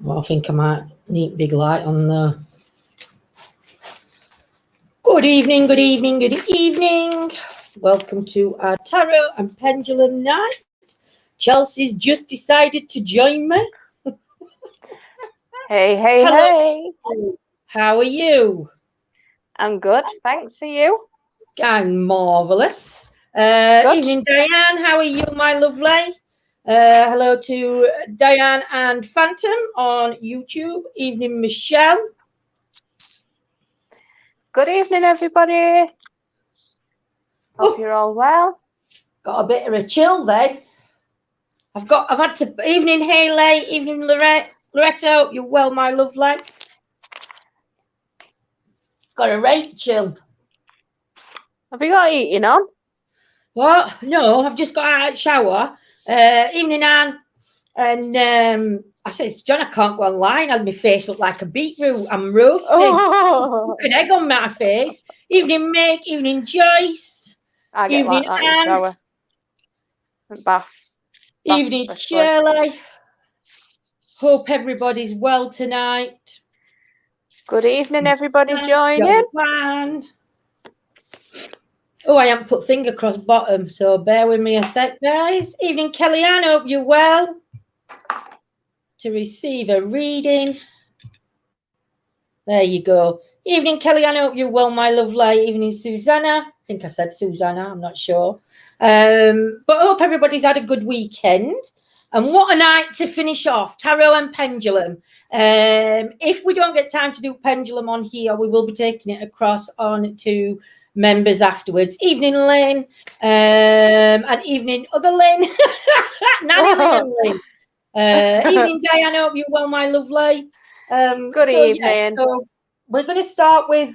Well, I think I might need big light on the. Good evening, good evening, good evening. Welcome to our tarot and pendulum night. Chelsea's just decided to join me. Hey. Hello. How are you? I'm good, thanks. Are you? I'm marvellous. Good. Evening, Diane. How are you, my lovely? Hello to Diane and Phantom on YouTube. Evening, Michelle. Good evening, everybody. Hope you're all well. Got a bit of a chill then. I've had to. Evening, Haley. Evening, Loretto. You're well, my lovely. It's got a right chill. Have you got eating on? What? No, I've just got out of the shower. Evening, Anne. And I said, John, I can't go online. My face look like a beetroot. I'm roasting. Oh. Look an egg on my face. Evening, Meg. Evening, Joyce. I get Evening, like that Anne. in the shower. Bath. Evening, Shirley. Hope everybody's well tonight. Good evening, everybody joining. Oh, I haven't put thing across bottom, so bear with me a sec, guys. Evening, Kellyanne. Hope you're well. To receive a reading. There you go. Evening, Kellyanne. Hope you're well, my lovely. Evening, Susanna. I think I said Susanna. I'm not sure. But I hope everybody's had a good weekend. And what a night to finish off. Tarot and pendulum. If we don't get time to do pendulum on here, we will be taking it across on to members afterwards. Evening, Lynn. And evening, other Lynn. Nanny Lynn and Lynn. Evening, Diane. Hope you're well, my lovely. Good evening. So we're going to start with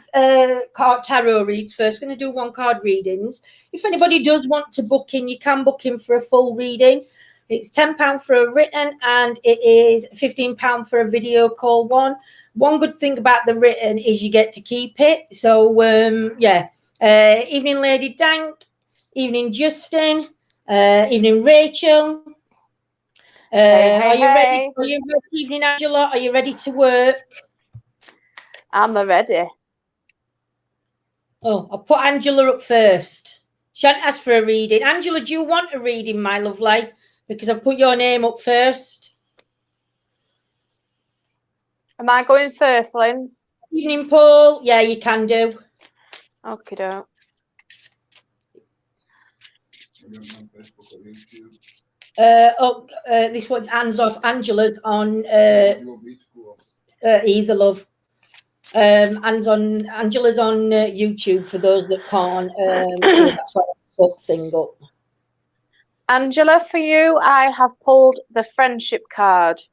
card tarot reads first. Going to do one card readings. If anybody does want to book in, you can book in for a full reading. It's £10 for a written and it is £15 for a video call one. One good thing about the written is you get to keep it. So, evening, Lady Dank. Evening, Justin. Evening, Rachel. Are you ready? Are you ready? Evening, Angela. Are you ready to work? I'm ready. Oh, I'll put Angela up first. Shan't ask for a reading. Angela, do you want a reading, my lovely? Because I've put your name up first. Am I going first, Linz? Evening, Paul. Yeah, you can do. Okay, doke. This one, hands off. Angela's on either, love. Angela's on YouTube for those that can't. So that's why I put thing up. Angela, for you, I have pulled the friendship card.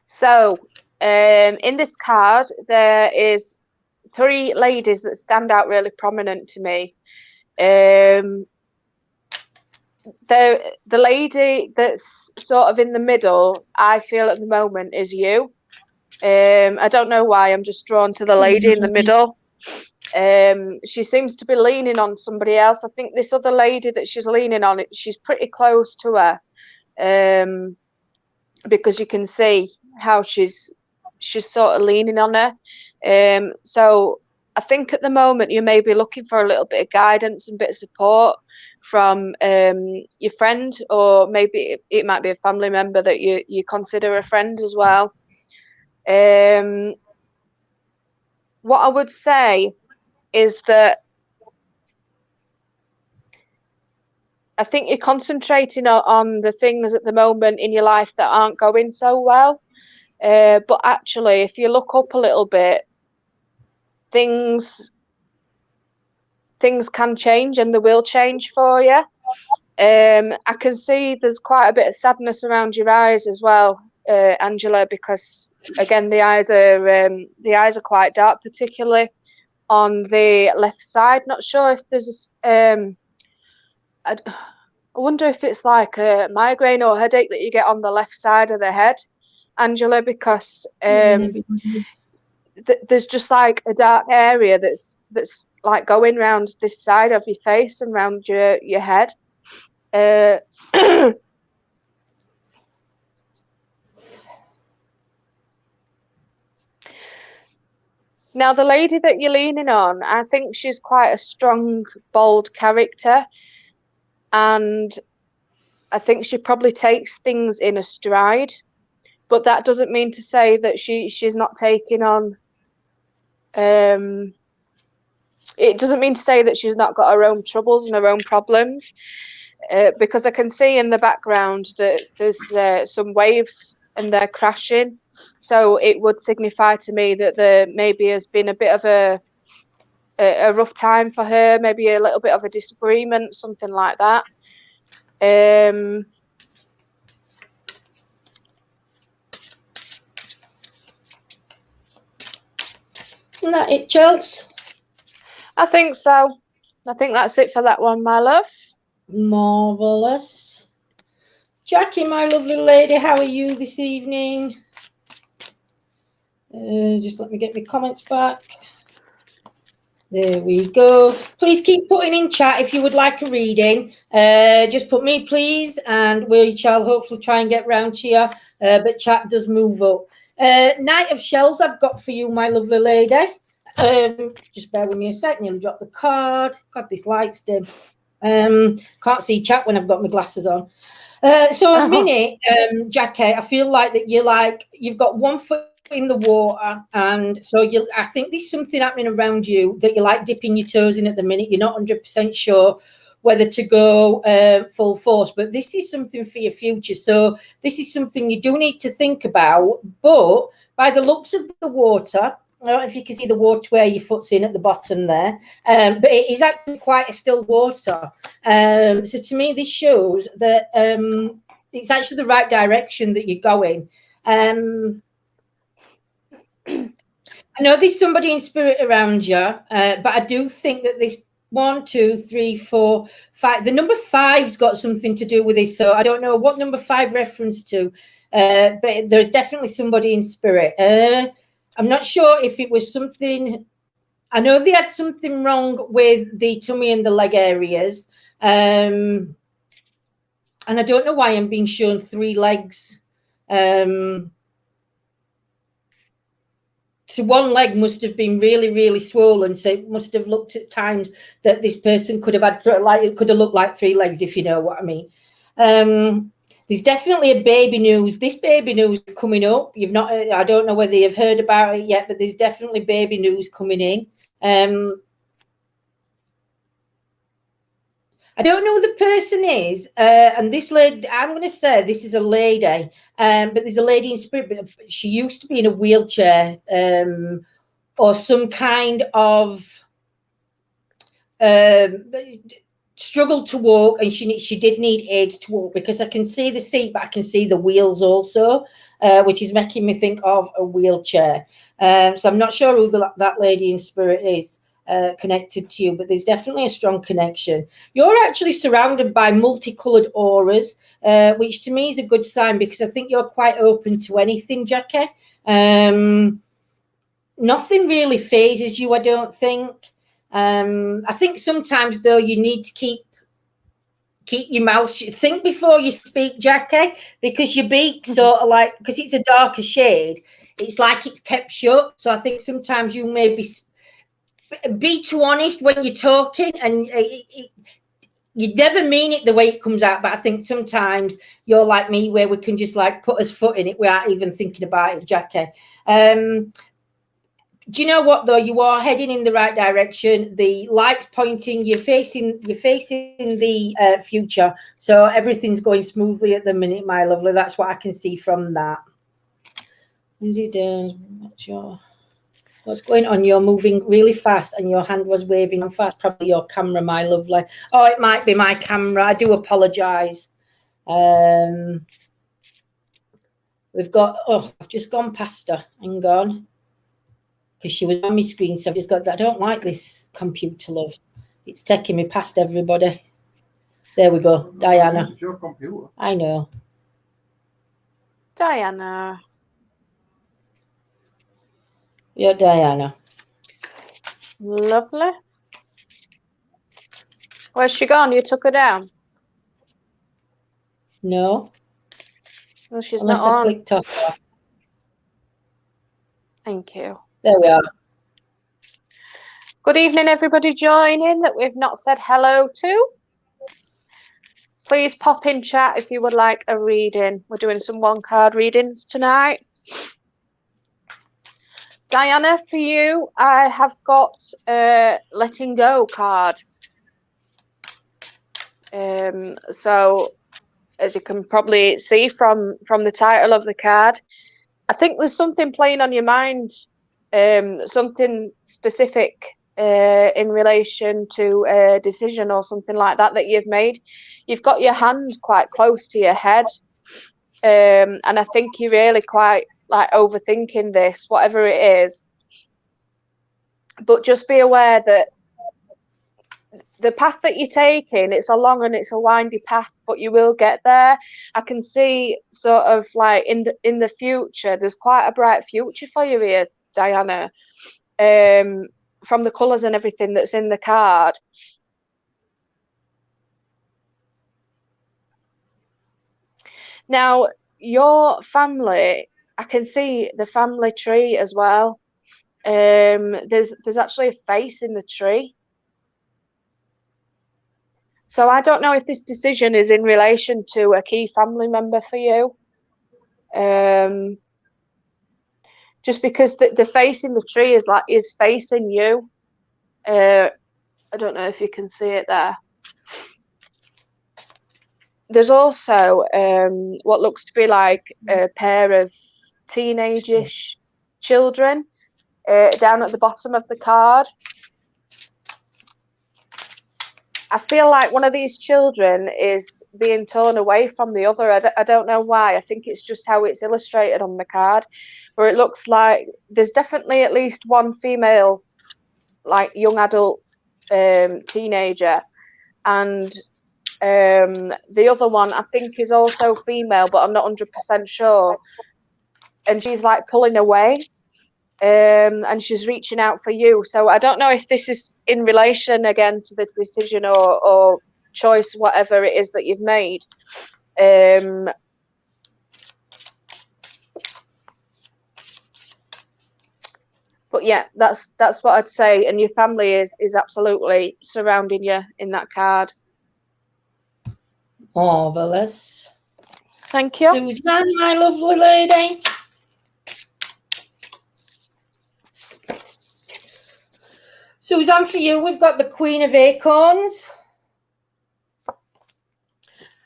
So, in this card, there is 3 ladies that stand out really prominent to me. The lady that's sort of in the middle, I feel at the moment, is you. I don't know why, I'm just drawn to the lady in the middle. She seems to be leaning on somebody else. I think this other lady that she's leaning on, she's pretty close to her, because you can see how she's sort of leaning on her. So I think at the moment you may be looking for a little bit of guidance and bit of support from your friend, or maybe it might be a family member that you consider a friend as well. What I would say is that I think you're concentrating on the things at the moment in your life that aren't going so well. But actually, if you look up a little bit, things can change, and they will change for you. I can see there's quite a bit of sadness around your eyes as well, Angela, because again the eyes are quite dark, particularly on the left side. Not sure if there's I wonder if it's like a migraine or headache that you get on the left side of the head, Angela, because there's just like a dark area that's like going around this side of your face and around your head. Now, the lady that you're leaning on, I think she's quite a strong, bold character, and I think she probably takes things in a stride. But that doesn't mean to say that she's not taking on. It doesn't mean to say that she's not got her own troubles and her own problems. Because I can see in the background that there's some waves and they're crashing. So it would signify to me that there maybe has been a bit of a rough time for her, maybe a little bit of a disagreement, something like that. Isn't that it, Chels? I think so. I think that's it for that one, my love. Marvellous. Jackie, my lovely lady, how are you this evening? Just let me get my comments back. There we go. Please keep putting in chat if you would like a reading. Just put me, please, and we shall hopefully try and get round to you. But chat does move up. Knight of Shells I've got for you, my lovely lady. Just bear with me a second. You'll drop the card. God, this light's dim. Can't see chat when I've got my glasses on. So a minute, Jackie, I feel like that you've got one foot in the water, and so I think there's something happening around you that you're like dipping your toes in at the minute. You're not 100% sure whether to go full force, but this is something for your future. So this is something you do need to think about. But by the looks of the water, I don't know if you can see the water where your foot's in at the bottom there, but it is actually quite a still water. So to me, this shows that it's actually the right direction that you're going. I know there's somebody in spirit around you, but I do think that this 1, 2, 3, 4, 5. The number 5's got something to do with this. So I don't know what number 5 reference to, but there's definitely somebody in spirit. I'm not sure if it was something. I know they had something wrong with the tummy and the leg areas, and I don't know why I'm being shown 3 legs. So one leg must have been really, really swollen. So it must have looked at times that this person could have had, like, it could have looked like 3 legs, if you know what I mean. There's definitely a baby news. This baby news coming up. I don't know whether you've heard about it yet, but there's definitely baby news coming in. I don't know who the person is, and this lady, I'm going to say this is a lady, but there's a lady in spirit, but she used to be in a wheelchair or some kind of struggled to walk, and she did need aid to walk, because I can see the seat, but I can see the wheels also, which is making me think of a wheelchair. So I'm not sure who that lady in spirit is. Connected to you, but there's definitely a strong connection. You're actually surrounded by multicolored auras, which to me is a good sign, because I think you're quite open to anything, Jackie. Nothing really phases you, I don't think. I think sometimes though you need to keep your mouth, think before you speak, Jackie, because your beak sort of like, because it's a darker shade, it's like it's kept shut. So I think sometimes you may be too honest when you're talking, and you never mean it the way it comes out, but I think sometimes you're like me, where we can just like put us foot in it without even thinking about it, Jackie. Do you know what though? You are heading in the right direction. The light's pointing. You're facing the future. So everything's going smoothly at the minute, my lovely. That's what I can see from that. Lindsay Downs, what's going on? You're moving really fast, and your hand was waving fast. Probably your camera, my lovely. Oh, it might be my camera. I do apologise. We've got. Oh, I've just gone past her. Hang on. Because she was on my screen, so I've just got. I don't like this computer, love. It's taking me past everybody. There we go, Diana. It's your computer. I know. Diana. You're Diana. Lovely. Where's she gone? You took her down? No. Well, she's Unless not I on. clicked off her. Thank you. There we are. Good evening, everybody joining that we've not said hello to. Please pop in chat if you would like a reading. We're doing some one-card readings tonight. Diana, for you, I have got a letting go card. So, as you can probably see from the title of the card, I think there's something playing on your mind, something specific in relation to a decision or something like that that you've made. You've got your hand quite close to your head, and I think you're really quite like overthinking this, whatever it is. But just be aware that the path that you're taking, it's a long and it's a windy path, but you will get there. I can see sort of like in the future, there's quite a bright future for you here, Diana, from the colours and everything that's in the card. Now, your family, I can see the family tree as well. There's actually a face in the tree. So I don't know if this decision is in relation to a key family member for you. Just because the face in the tree is facing you. I don't know if you can see it there. There's also what looks to be like a pair of teenage-ish children down at the bottom of the card. I feel like one of these children is being torn away from the other. I don't know why. I think it's just how it's illustrated on the card, where it looks like there's definitely at least one female, like young adult teenager, and the other one I think is also female, but I'm not 100% sure. And she's like pulling away. And she's reaching out for you. So I don't know if this is in relation again to the decision or choice, whatever it is that you've made. But yeah, that's what I'd say. And your family is absolutely surrounding you in that card. Marvellous. Thank you. Susan, my lovely lady. Susan, for you, we've got the Queen of Acorns.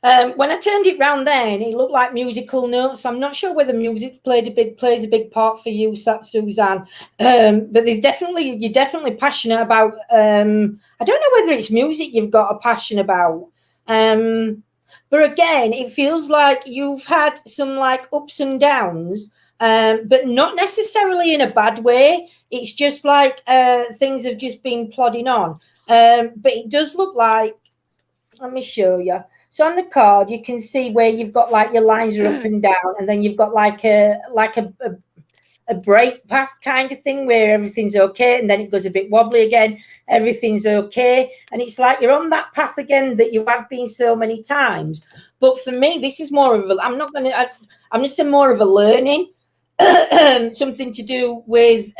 When I turned it round then, it looked like musical notes. I'm not sure whether music plays a big part for you, Suzanne. But you're definitely passionate about. I don't know whether it's music you've got a passion about. But again, it feels like you've had some like ups and downs, but not necessarily in a bad way. It's just like things have just been plodding on. But it does look like. Let me show you. So on the card, you can see where you've got like your lines are up and down, and then you've got like a break path kind of thing where everything's okay, and then it goes a bit wobbly again. Everything's okay, and it's like you're on that path again that you have been so many times. But for me, this is more of a. I'm just more of a learning, something to do with.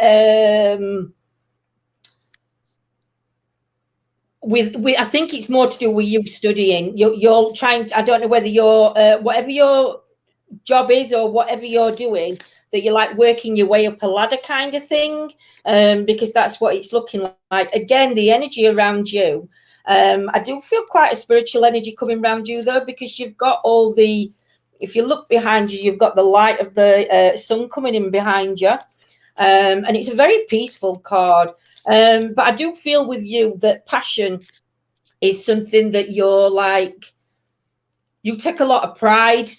I think it's more to do with you studying. You're trying. I don't know whether you're whatever your job is or whatever you're doing, that you're like working your way up a ladder kind of thing, because that's what it's looking like. Again, the energy around you. I do feel quite a spiritual energy coming around you though, because you've got all the. If you look behind you, you've got the light of the sun coming in behind you, and it's a very peaceful card. But I do feel with you that passion is something that you're like, you take a lot of pride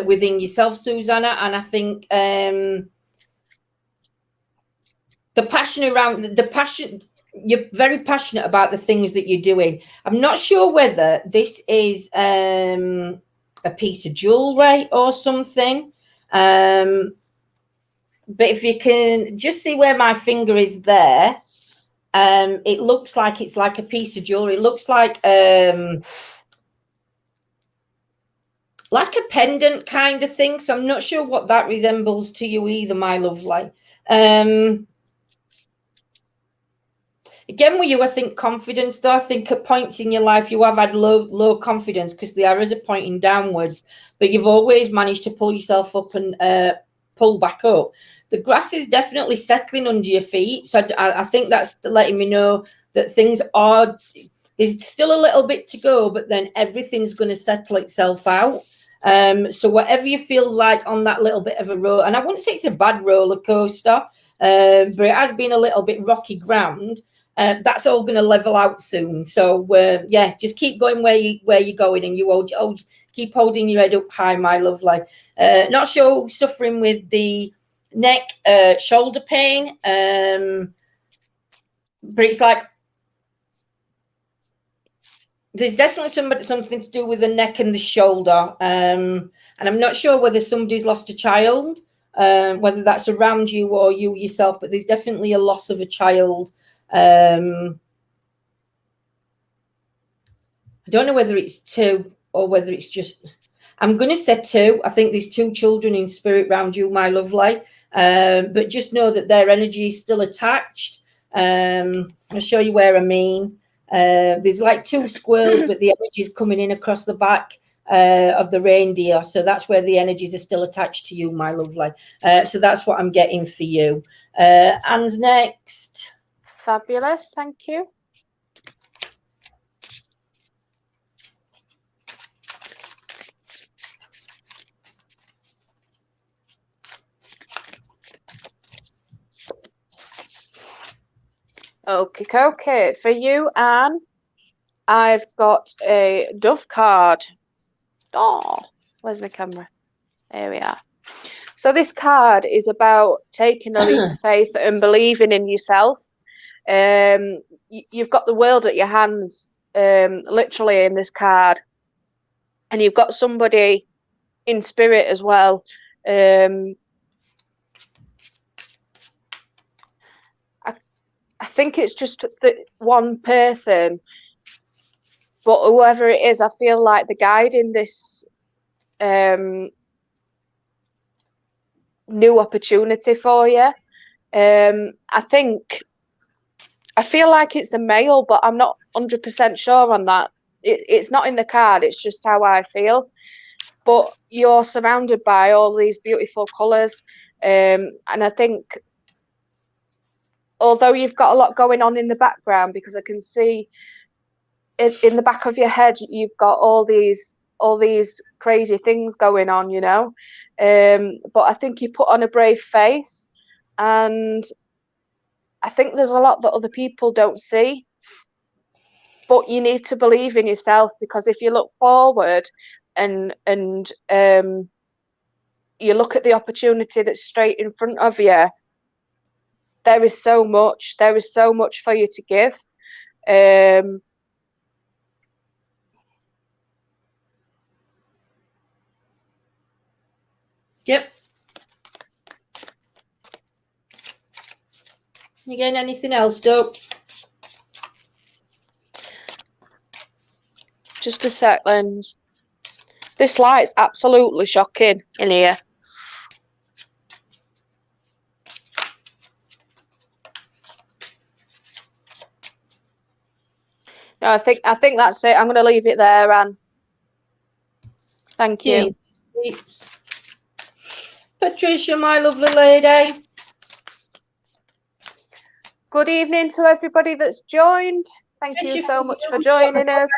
within yourself, Susanna. And I think you're very passionate about the things that you're doing. I'm not sure whether this is a piece of jewelry or something. But if you can just see where my finger is there, it looks like it's like a piece of jewelry. It looks like a pendant kind of thing. So I'm not sure what that resembles to you either, my lovely. Again, with you, I think confidence, though. I think at points in your life you have had low confidence because the arrows are pointing downwards, but you've always managed to pull yourself up and pull back up. The grass is definitely settling under your feet. So I think that's letting me know that things are, there's still a little bit to go, but then everything's going to settle itself out. So whatever you feel like on that little bit of a road, and I wouldn't say it's a bad roller coaster, but it has been a little bit rocky ground. That's all going to level out soon. So yeah, just keep going where you're going, and you keep holding your head up high, my lovely. Not sure suffering with the neck, shoulder pain, but it's like there's definitely something to do with the neck and the shoulder, and I'm not sure whether somebody's lost a child, whether that's around you or you yourself, but there's definitely a loss of a child. I don't know whether it's two or whether it's just, I'm going to say two. I think there's two children in spirit around you, my lovely, but just know that their energy is still attached. I'll show you where I mean. There's like two squirrels, but the energy is coming in across the back of the reindeer. So that's where the energies are still attached to you, my lovely. So that's what I'm getting for you. Anne's next. Fabulous, thank you. Okay. For you, Anne, I've got a Dove card. Oh, where's my camera? There we are. So this card is about taking a leap of faith and believing in yourself. You've got the world at your hands, literally in this card, and you've got somebody in spirit as well. I think it's just the one person, but whoever it is, I feel like the guide in this new opportunity for you. I feel like it's a male, but I'm not 100% sure on that. It's not in the card, it's just how I feel. But you're surrounded by all these beautiful colours, and I think although you've got a lot going on in the background, because I can see in the back of your head you've got all these crazy things going on, you know, but I think you put on a brave face, and I think there's a lot that other people don't see, but you need to believe in yourself, because if you look forward and you look at the opportunity that's straight in front of you, there is so much for you to give. Yep. Again, anything else, Doug? Just a sec, Lens. This light's absolutely shocking in here. No, I think that's it. I'm going to leave it there, Anne. Thank you. Patricia, my lovely lady. Good evening to everybody that's joined. Thank you so much for joining us.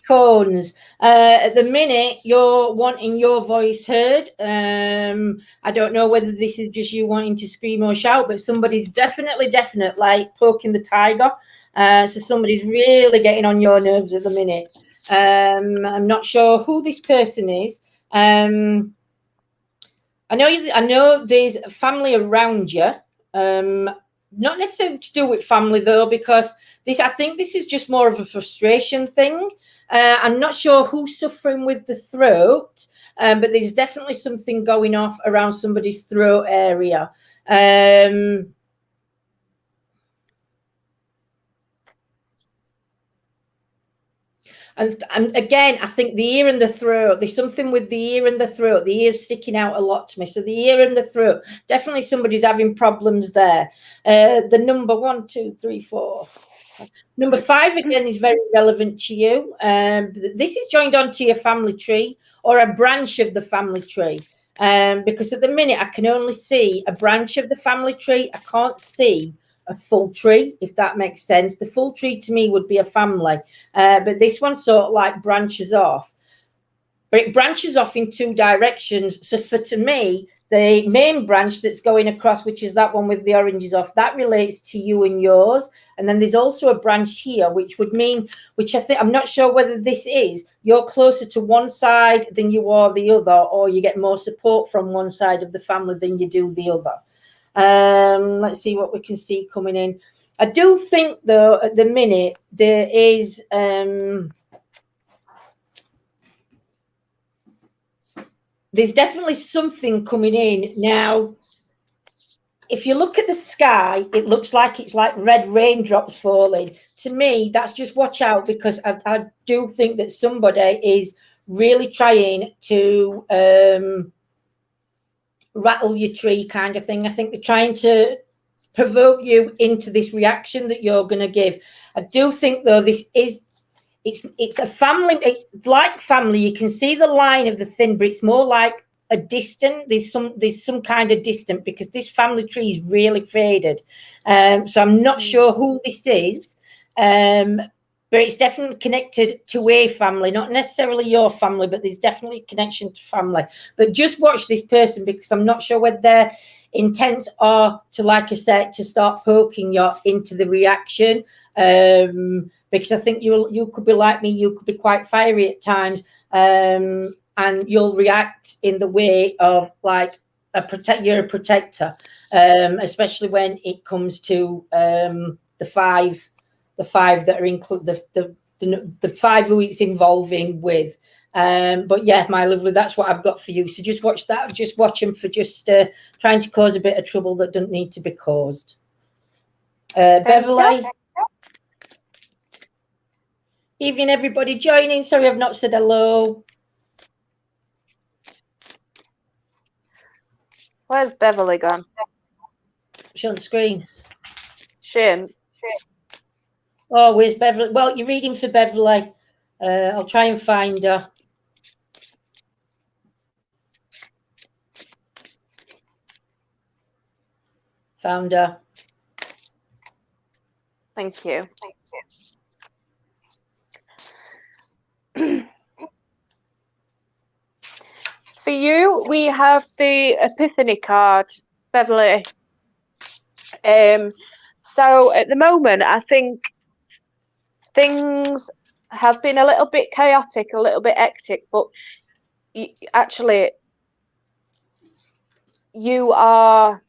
Cones. At the minute, you're wanting your voice heard. I don't know whether this is just you wanting to scream or shout, but somebody's definitely like poking the tiger. So somebody's really getting on your nerves at the minute. I'm not sure who this person is. I know there's family around you. Not necessarily to do with family though, because I think this is just more of a frustration thing. I'm not sure who's suffering with the throat, but there's definitely something going off around somebody's throat area. And again, I think the ear and the throat, there's something with the ear and the throat. The ear's sticking out a lot to me. So the ear and the throat, definitely somebody's having problems there. The number 1, 2, 3, 4. Number 5 again is very relevant to you. This is joined onto your family tree or a branch of the family tree. Because at the minute I can only see a branch of the family tree. I can't see a full tree, if that makes sense. The full tree to me would be a family, but this one sort of like branches off. But it branches off in 2 directions. So to me, the main branch that's going across, which is that one with the oranges off, that relates to you and yours. And then there's also a branch here, which would mean, which I think, I'm not sure whether this is, you're closer to one side than you are the other, or you get more support from one side of the family than you do the other. Let's see what we can see coming in. I do think, though, at the minute, there is... there's definitely something coming in now. If you look at the sky, it looks like it's like red raindrops falling. To me, that's just watch out, because I do think that somebody is really trying to rattle your tree kind of thing. I think they're trying to provoke you into this reaction that you're going to give. I do think, though, this is... It's a family. It's like family. You can see the line of the thin, but it's more like a distant. There's some kind of distant, because this family tree is really faded. So I'm not sure who this is, but it's definitely connected to a family, not necessarily your family, but there's definitely a connection to family. But just watch this person, because I'm not sure whether their intents are to, like I said, to start poking you into the reaction. Because I think you could be like me, you could be quite fiery at times, and you'll react in the way of like you're a protector, especially when it comes to the five that are included, the 5 who it's involving with. But yeah, my lovely, that's what I've got for you. So just watch that. Just watch them for just trying to cause a bit of trouble that doesn't need to be caused. Beverly. Evening, everybody joining. Sorry, I've not said hello. Where's Beverly gone? She's on the screen. Shane. Oh, where's Beverly? Well, you're reading for Beverly. I'll try and find her. Found her. Thank you. For you, we have the Epiphany card, Beverly. So at the moment, I think things have been a little bit chaotic, a little bit hectic, but actually, you're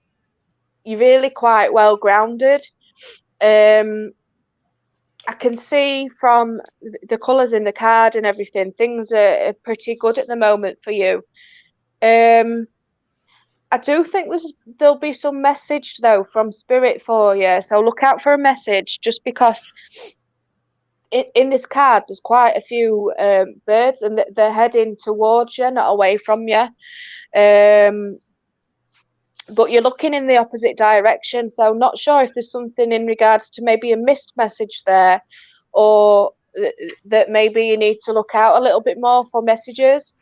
really quite well grounded. I can see from the colours in the card and everything, things are pretty good at the moment for you. I do think there'll be some message, though, from Spirit for you. So look out for a message, just because in this card, there's quite a few birds, and they're heading towards you, not away from you. But you're looking in the opposite direction, so not sure if there's something in regards to maybe a missed message there, or that maybe you need to look out a little bit more for messages.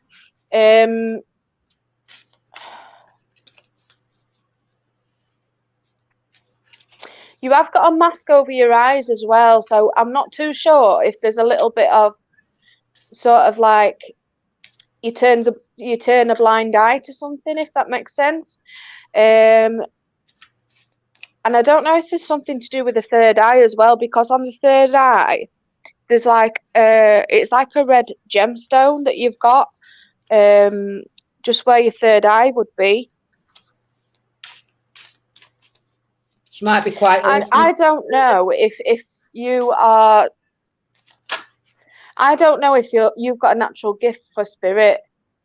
You have got a mask over your eyes as well, so I'm not too sure if there's a little bit of sort of like you turn a blind eye to something, if that makes sense. And I don't know if there's something to do with the third eye as well, because on the third eye, there's like it's like a red gemstone that you've got, just where your third eye would be. She might be quite. I don't know if you are. I don't know if you've got a natural gift for spirit,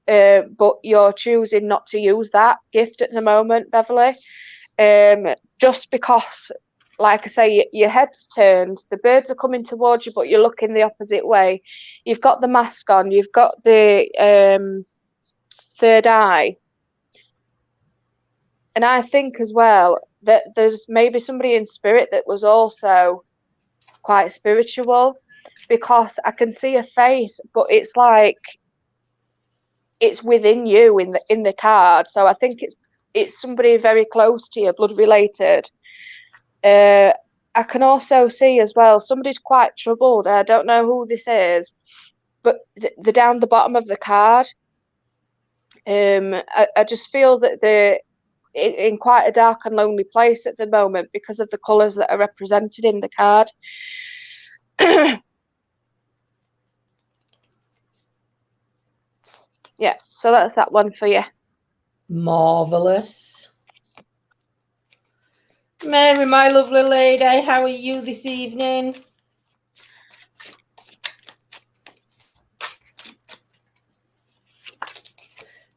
but you're choosing not to use that gift at the moment, Beverly. Just because, like I say, your head's turned, the birds are coming towards you, but you're looking the opposite way. You've got the mask on, you've got the third eye. And I think as well that there's maybe somebody in spirit that was also quite spiritual, because I can see a face, but it's like it's within you in the card. So I think it's somebody very close to you, blood related. I can also see as well somebody's quite troubled. I don't know who this is, but the down the bottom of the card. I just feel that they're in quite a dark and lonely place at the moment because of the colours that are represented in the card. Yeah, so that's that one for you. Marvellous. Mary, my lovely lady, how are you this evening?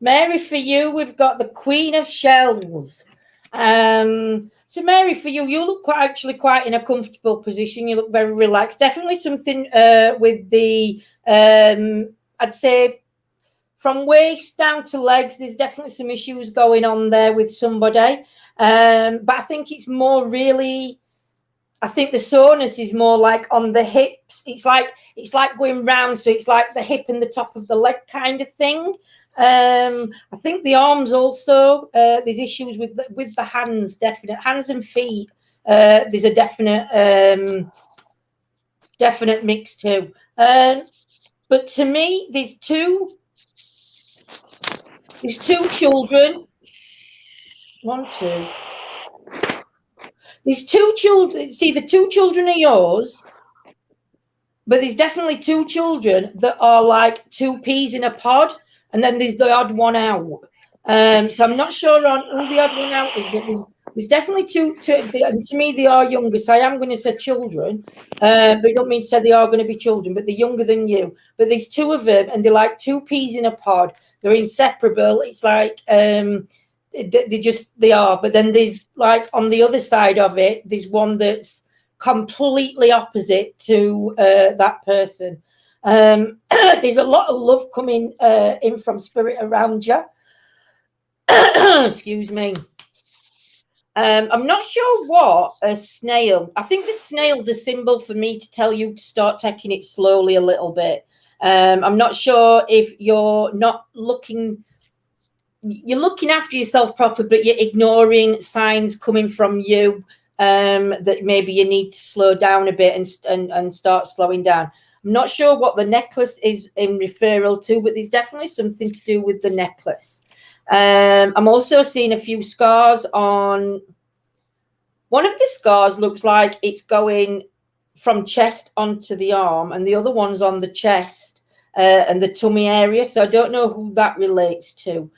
Mary, for you, we've got the Queen of Shells. So Mary, for you, you look actually quite in a comfortable position. You look very relaxed. Definitely something with the, I'd say, from waist down to legs, there's definitely some issues going on there with somebody. But I think it's more really, I think the soreness is more like on the hips. It's like going round, so it's like the hip and the top of the leg kind of thing. I think the arms also, there's issues with the hands, definite hands and feet. There's a definite mix too. But to me, there's two children. One, two. There's two children. See, the two children are yours, but there's definitely two children that are like two peas in a pod, and then there's the odd one out. So I'm not sure on who the odd one out is, but there's definitely two. And to me, they are younger, so I am going to say children, but I don't mean to say they are going to be children, but they're younger than you. But there's two of them, and they're like two peas in a pod. They're inseparable. It's like they are. But then there's like on the other side of it, there's one that's completely opposite to that person. There's a lot of love coming in from spirit around you. Excuse me. I'm not sure what a snail. I think the snail's a symbol for me to tell you to start taking it slowly a little bit. I'm not sure if you're not looking. You're looking after yourself properly, but you're ignoring signs coming from you that maybe you need to slow down a bit and start slowing down. I'm not sure what the necklace is in referral to, but there's definitely something to do with the necklace. I'm also seeing a few scars on one of the scars. Looks like it's going from chest onto the arm, and the other one's on the chest and the tummy area. So I don't know who that relates to.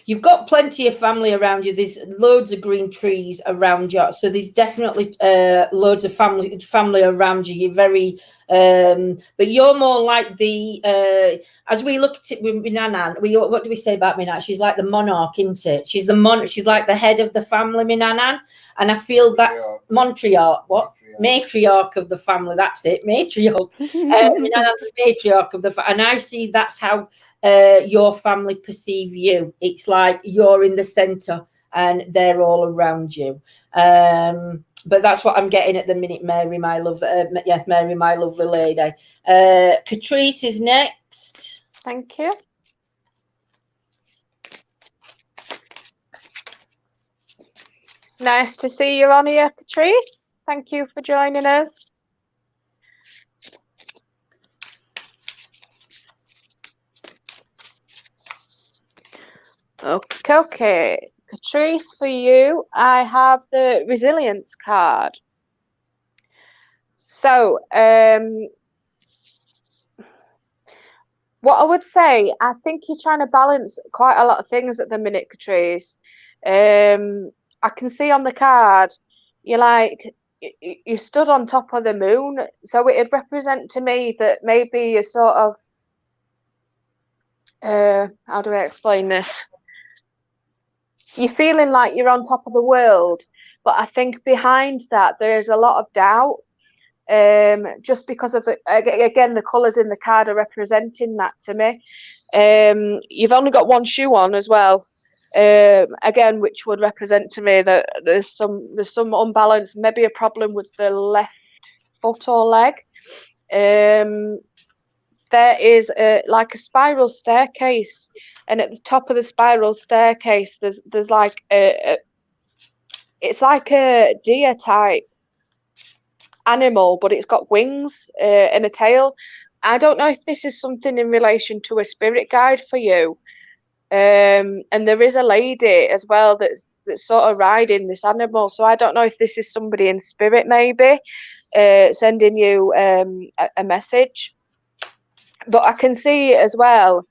You've got plenty of family around you. There's loads of green trees around you, so there's definitely loads of family around you. You're very, but you're more like the as we look at it with Nana. What do we say about Nana? She's like the monarch, isn't it? She's She's like the head of the family, Nana. And I feel that's matriarch. What? Matriarch of the family. That's it. Matriarch. Nana's the matriarch of the family. And I see that's how your family perceive you. It's like you're in the center and they're all around you. But that's what I'm getting at the minute, Mary, my love. Mary, my lovely lady. Catrice is next. Thank you. Nice to see you on here, Catrice. Thank you for joining us. Okay. Catrice, for you, I have the resilience card. So, what I would say, I think you're trying to balance quite a lot of things at the minute, Catrice. I can see on the card, you stood on top of the moon. So it'd represent to me that maybe you're sort of, how do I explain this? You're feeling like you're on top of the world, but I think behind that there's a lot of doubt. Just because of the colours in the card are representing that to me. You've only got one shoe on as well. again, which would represent to me that there's some unbalance, maybe a problem with the left foot or leg. There is like a spiral staircase, and at the top of the spiral staircase, there's like it's like a deer type animal, but it's got wings and a tail. I don't know if this is something in relation to a spirit guide for you. And there is a lady as well that's sort of riding this animal. So I don't know if this is somebody in spirit, maybe sending you a message. But I can see as well,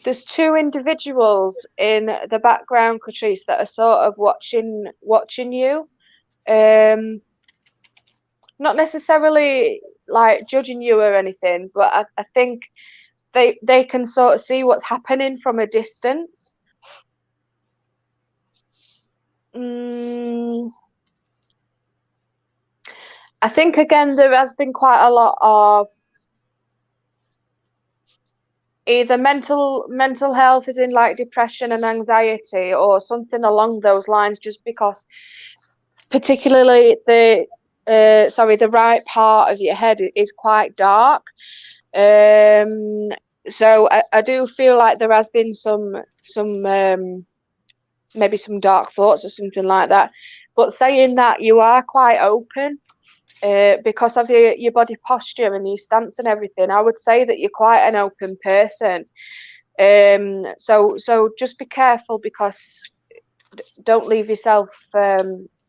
there's two individuals in the background, Catrice, that are sort of watching you. Not necessarily like judging you or anything, but I think they can sort of see what's happening from a distance. I think again there has been quite a lot of either mental health, as in like depression and anxiety, or something along those lines, just because particularly the right part of your head is quite dark. So I do feel like there has been some maybe some dark thoughts or something like that. But saying that, you are quite open because of your body posture and your stance and everything. I would say that you're quite an open person. So just be careful, because don't leave yourself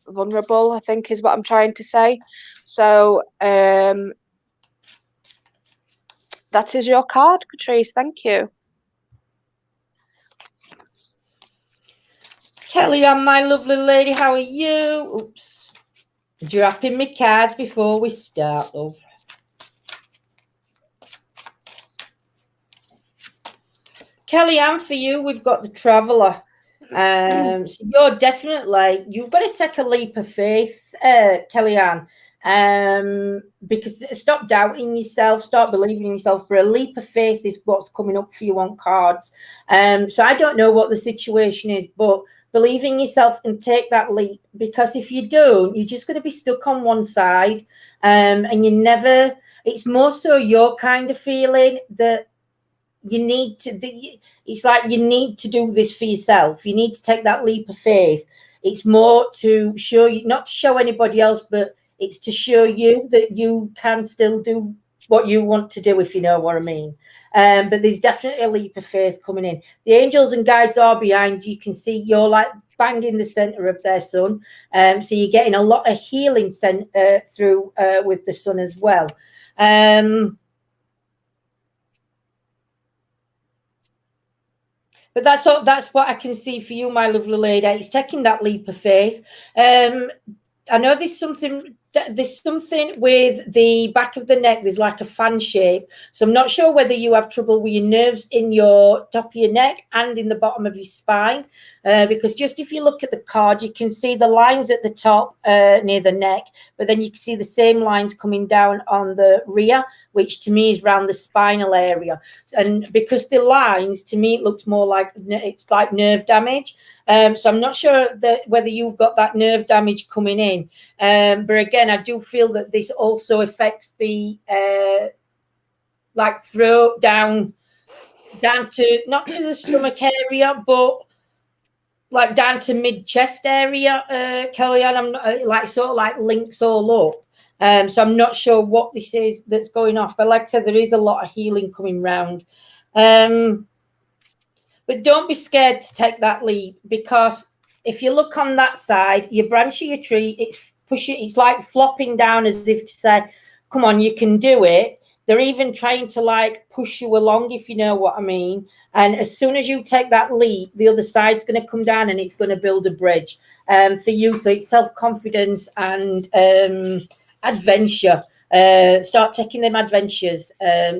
vulnerable, I think is what I'm trying to say. So that is your card, Catrice. Thank you. Kellyanne, my lovely lady, how are you? Oops. Dropping my cards before we start, love. Kellyanne, for you, we've got the Traveller. So you've got to take a leap of faith, Kellyanne. Because stop doubting yourself, start believing in yourself. But a leap of faith is what's coming up for you on cards. So I don't know what the situation is, but believe in yourself and take that leap, because if you don't, you're just going to be stuck on one side, and it's more so your kind of feeling that you need to. It's like you need to do this for yourself. You need to take that leap of faith. It's more to show you, not to show anybody else, but it's to show you that you can still do what you want to do, if you know what I mean. But there's definitely a leap of faith coming in. The angels and guides are behind you. You can see you're like bang in the center of their sun. So you're getting a lot of healing through with the sun as well. But that's what I can see for you, my lovely lady. It's taking that leap of faith. I know there's something with the back of the neck. There's like a fan shape. So I'm not sure whether you have trouble with your nerves in your top of your neck and in the bottom of your spine. Because just if you look at the card, you can see the lines at the top near the neck, but then you can see the same lines coming down on the rear, which to me is around the spinal area. And because the lines, to me, it looks more like it's like nerve damage. So I'm not sure whether you've got that nerve damage coming in. But again, I do feel that this also affects the like throat down to, not to the stomach area, but like down to mid chest area, Kellyanne. I'm not, like sort of like links all up. So I'm not sure what this is that's going off. But like I said, there is a lot of healing coming round. But don't be scared to take that leap, because if you look on that side, your branch of your tree, it's like flopping down as if to say, come on, you can do it. They're even trying to like push you along, if you know what I mean. And as soon as you take that leap, the other side's going to come down and it's going to build a bridge for you. So it's self-confidence and adventure. Start taking them adventures.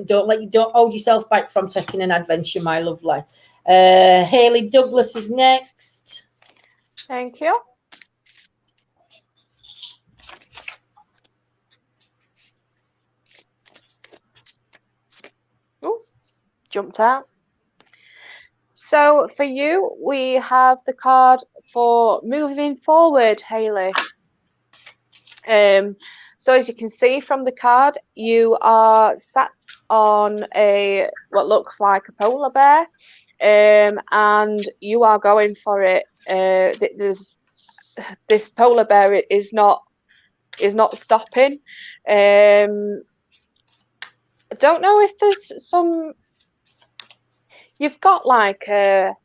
Don't hold yourself back from taking an adventure, my lovely. Haley Douglas is next. Thank you. Oh, jumped out. So for you, we have the card for moving forward, Hayley. So as you can see from the card, you are sat on what looks like a polar bear, and you are going for it. This polar bear is not stopping. I don't know if there's some. You've got like a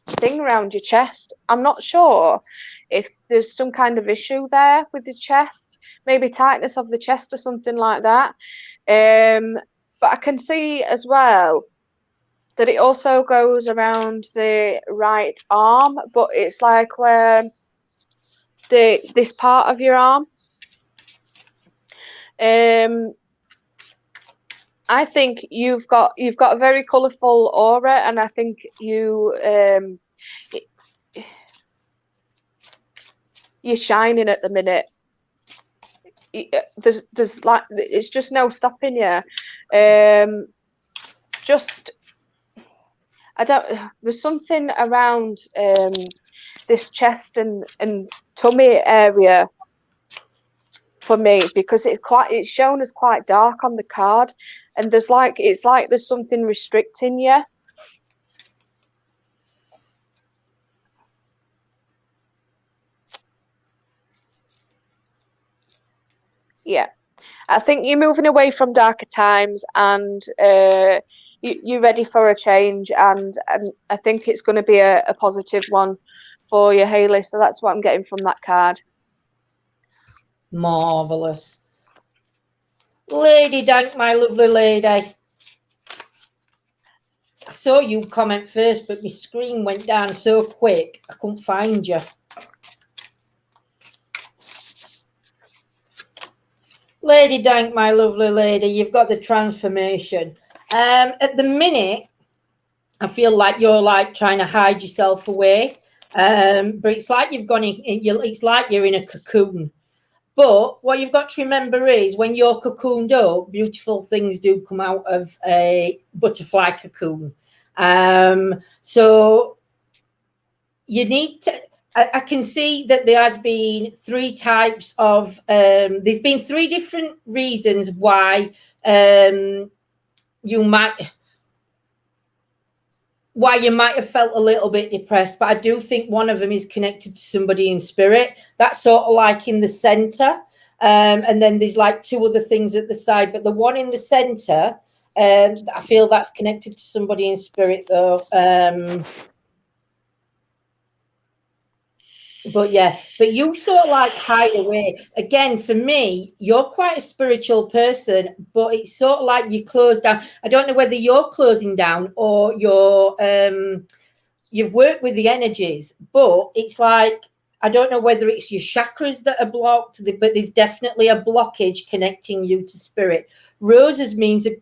thing around your chest. I'm not sure if there's some kind of issue there with the chest, maybe tightness of the chest or something like that. But I can see as well that it also goes around the right arm, but it's like where this part of your arm. I think you've got a very colourful aura, and I think you're shining at the minute. There's like, it's just no stopping you. Just I don't. There's something around this chest and tummy area for me, because it's shown as quite dark on the card, and there's like, it's like there's something restricting you. Yeah, I think you're moving away from darker times, and you're ready for a change, and I think it's going to be a positive one for you, Hayley. So that's what I'm getting from that card. Marvellous. Lady Dank, my lovely lady. I saw you comment first, but my screen went down so quick I couldn't find you. Lady Dank, my lovely lady, you've got the transformation. At the minute, I feel like you're like trying to hide yourself away, but it's like you've gone in. It's like you're in a cocoon. But what you've got to remember is, when you're cocooned up, beautiful things do come out of a butterfly cocoon. So you need to. I can see that there has been three types of. There's been three different reasons why you might have felt a little bit depressed, but I do think one of them is connected to somebody in spirit. That's sort of like in the center, and then there's like two other things at the side, but the one in the center, I feel that's connected to somebody in spirit, though. But yeah, but you sort of like hide away. Again, for me, you're quite a spiritual person, but it's sort of like you close down. I don't know whether you're closing down or you've worked with the energies, but it's like, I don't know whether it's your chakras that are blocked, but there's definitely a blockage connecting you to spirit. Roses means a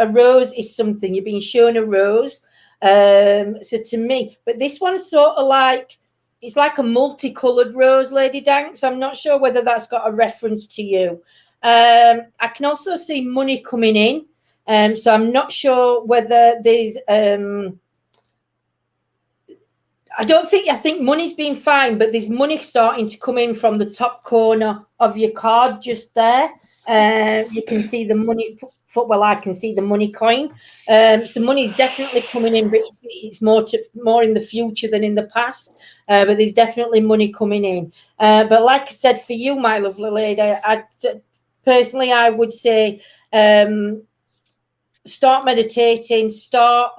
rose is something. You're being shown a rose. So to me, but this one's sort of like, it's like a multicolored rose, Lady Dank. So I'm not sure whether that's got a reference to you. I can also see money coming in. So I'm not sure whether there's. I think money's been fine, but there's money starting to come in from the top corner of your card, just there. You can see the money. Well, I can see the money coin. So money's definitely coming in, but it's more in the future than in the past. But there's definitely money coming in. But like I said, for you, my lovely lady, personally, I would say start meditating, start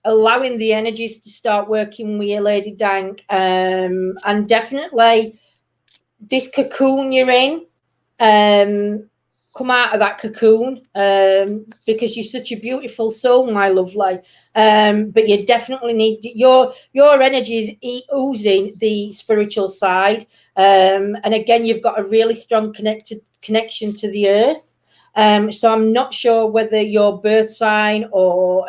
allowing the energies to start working with you, Lady Dank. And definitely this cocoon you're in, come out of that cocoon, because you're such a beautiful soul, my lovely. But you definitely need your energies oozing the spiritual side. And again, you've got a really strong connection to the earth. So I'm not sure whether your birth sign or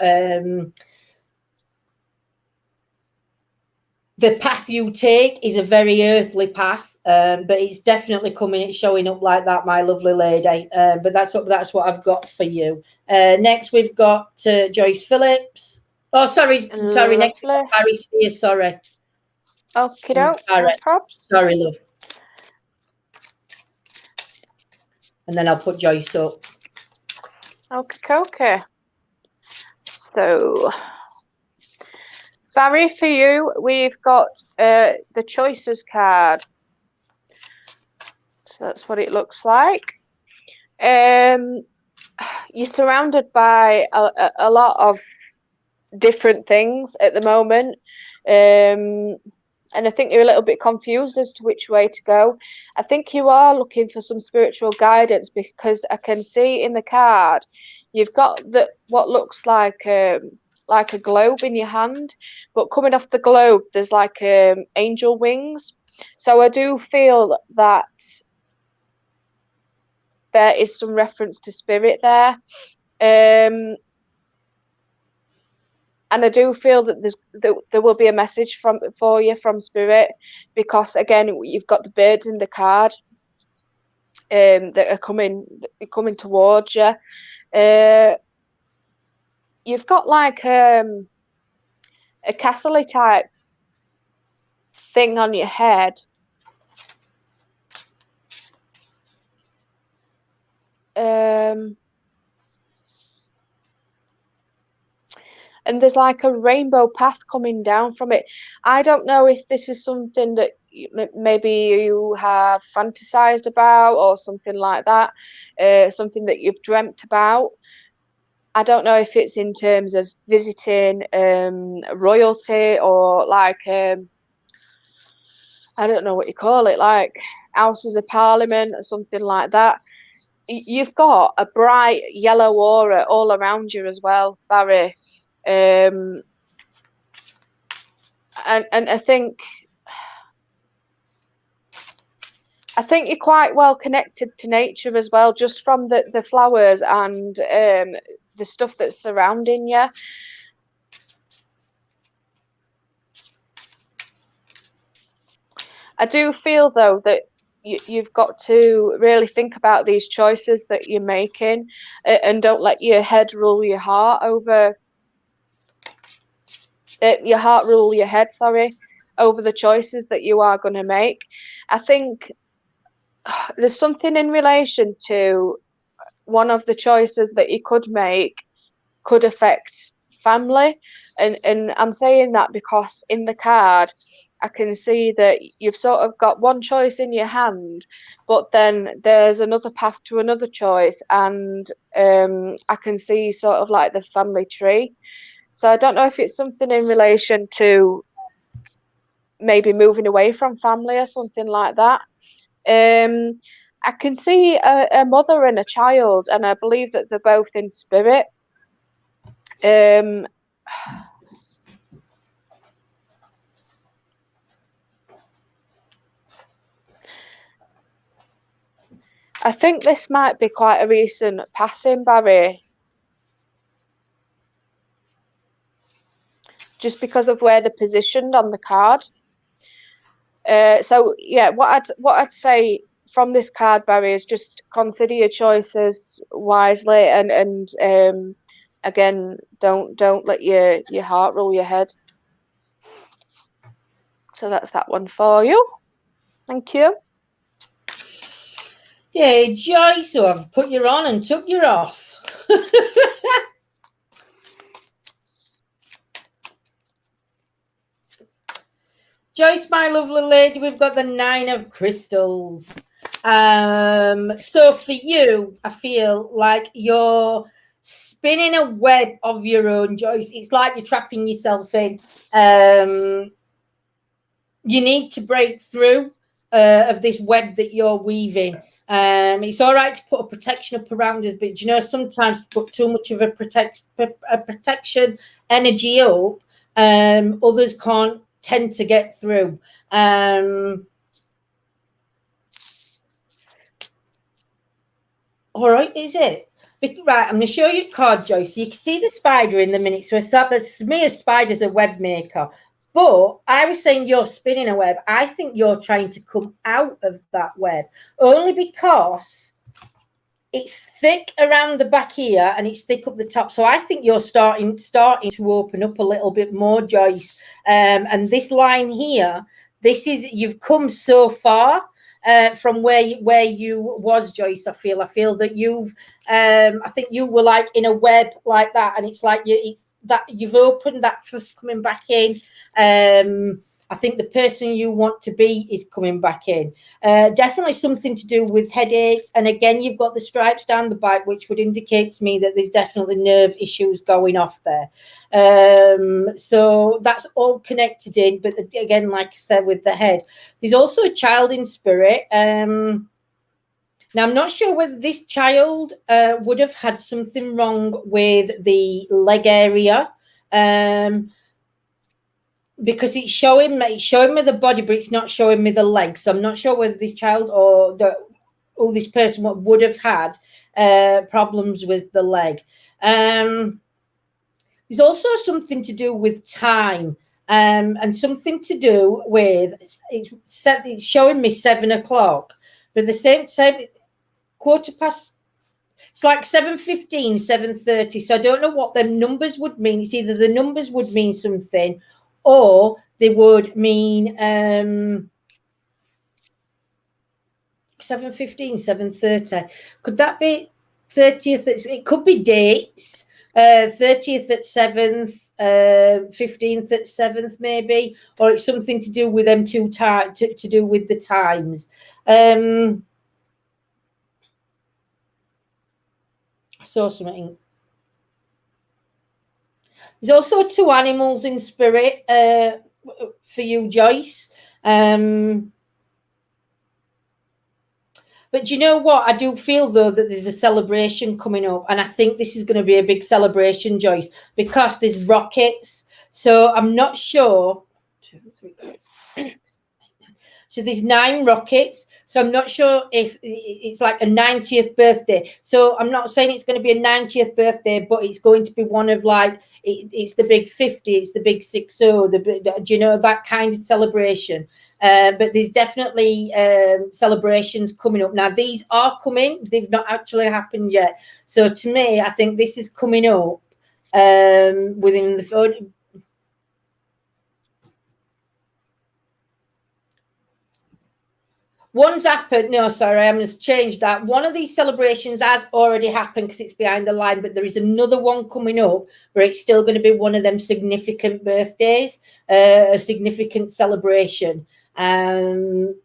the path you take is a very earthly path. but it's definitely coming. It's showing up like that, my lovely lady. But that's what I've got for you. Next, we've got Joyce Phillips. Oh, sorry. Next, we've got Barry Sears. Sorry. Okay, no props. Sorry, love. And then I'll put Joyce up. Okay. So, Barry, for you, we've got the choices card. So that's what it looks like. You're surrounded by a lot of different things at the moment. And I think you're a little bit confused as to which way to go. I think you are looking for some spiritual guidance, because I can see in the card you've got what looks like a globe in your hand, but coming off the globe there's like angel wings. So I do feel that there is some reference to spirit there. And I do feel that there will be a message for you from spirit, because again you've got the birds in the card that are coming towards you. You've got like a castle type thing on your head. And there's like a rainbow path coming down from it. I don't know if this is something that maybe you have fantasized about or something like that, something that you've dreamt about. I don't know if it's in terms of visiting royalty, or like I don't know what you call it, like houses of parliament or something like that. You've got a bright yellow aura all around you as well, Barry. And I think you're quite well connected to nature as well, just from the flowers and the stuff that's surrounding you. I do feel though that you've got to really think about these choices that you're making, and don't let your head rule your heart over. Your heart rule your head, over the choices that you are going to make. I think there's something in relation to one of the choices that you could make could affect family, and I'm saying that because in the card I can see that you've sort of got one choice in your hand, but then there's another path to another choice, and I can see sort of like the family tree. So I don't know if it's something in relation to maybe moving away from family or something like that. I can see a mother and a child, and I believe that they're both in spirit. I think this might be quite a recent passing, Barry. Just because of where they're positioned on the card. So yeah, what I'd say from this card, Barry, is just consider your choices wisely, and again, don't let your heart rule your head. So that's that one for you. Thank you. Yeah, Joyce, so I've put you on and took you off. Joyce, my lovely lady, we've got the 9 of crystals. So for you, I feel like you're spinning a web of your own, Joyce. It's like you're trapping yourself in. You need to break through of this web that you're weaving. It's all right to put a protection up around us, but sometimes to put too much of a protection energy up, others can't tend to get through. All right, is it? Right, I'm going to show you a card, Joyce. So you can see the spider in the minute. So it's me, a spider's a web maker. But I was saying you're spinning a web. I think you're trying to come out of that web, only because it's thick around the back here and it's thick up the top. So I think you're starting to open up a little bit more, Joyce. And this line here, you've come so far from where you was, Joyce. I feel that I think you were like in a web like that, and it's like it's that you've opened that trust coming back in. I think the person you want to be is coming back in. Definitely something to do with headaches. And again, you've got the stripes down the back, which would indicate to me that there's definitely nerve issues going off there. So that's all connected in. But again, like I said, with the head, there's also a child in spirit. Now, I'm not sure whether this child would have had something wrong with the leg area. Because it's showing me the body, but it's not showing me the legs. So I'm not sure whether this child or this person would have had problems with the leg. There's also something to do with time, and something to do with it's showing me 7 o'clock, but the same 7:15. It's like 7:15, 7:30. So I don't know what them numbers would mean. It's either the numbers would mean something, or they would mean 7:15, 7:30. Could that be 30th? It could be dates. 30th at 7th, 15th at 7th, maybe, or it's something to do with them two to do with the times. I saw something. There's also 2 animals in spirit for you, Joyce. But you know what? I do feel, though, that there's a celebration coming up. And I think this is going to be a big celebration, Joyce, because there's rockets. So I'm not sure. 2, 3, 4, 6, 8, 9. So there's 9 rockets. So I'm not sure if it's like a 90th birthday. So I'm not saying it's going to be a 90th birthday, but it's going to be one of like, it's the big 50, it's the big 60, that kind of celebration. But there's definitely celebrations coming up. Now, these are coming. They've not actually happened yet. So to me, I think this is coming up within the... One's happened. No, sorry, I'm going to change that. One of these celebrations has already happened because it's behind the line, but there is another one coming up where it's still going to be one of them significant birthdays, a significant celebration. And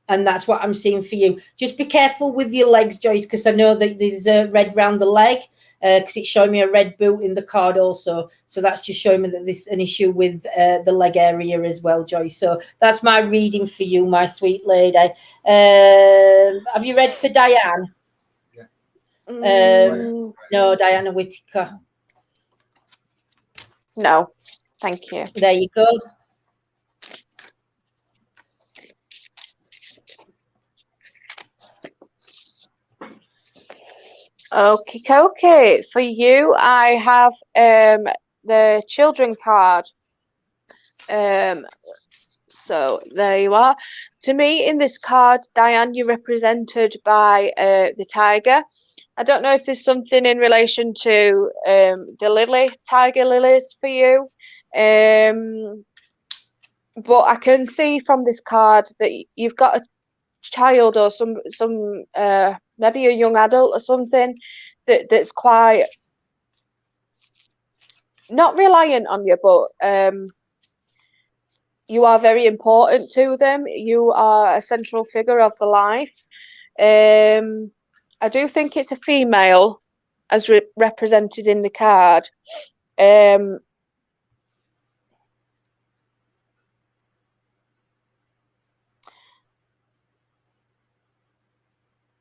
that's what I'm seeing for you. Just be careful with your legs, Joyce, because I know that there's a red round the leg, because it's showing me a red boot in the card also. So that's just showing me that there's an issue with the leg area as well, Joyce. So that's my reading for you, my sweet lady. Have you read for Diane? Yeah. No, Diana Whittaker. No, thank you. There you go. Okay. For you, I have the children card. So there you are. To me, in this card, Diane, you're represented by the tiger. I don't know if there's something in relation to the tiger lilies for you. But I can see from this card that you've got a child or some maybe a young adult or something that's quite not reliant on you, but you are very important to them. You are a central figure of the life. I do think it's a female as represented in the card.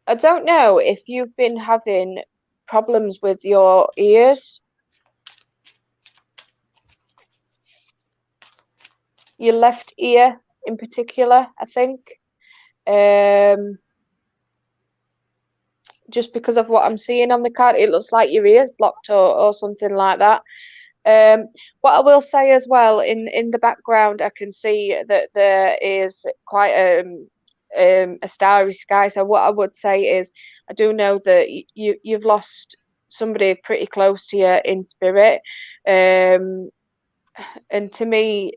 I don't know if you've been having problems with your ears. Your left ear in particular, I think. Just because of what I'm seeing on the card, it looks like your ear's blocked or something like that. What I will say as well, in the background, I can see that there is quite a starry sky. So what I would say is, I do know that you've lost somebody pretty close to you in spirit, and to me,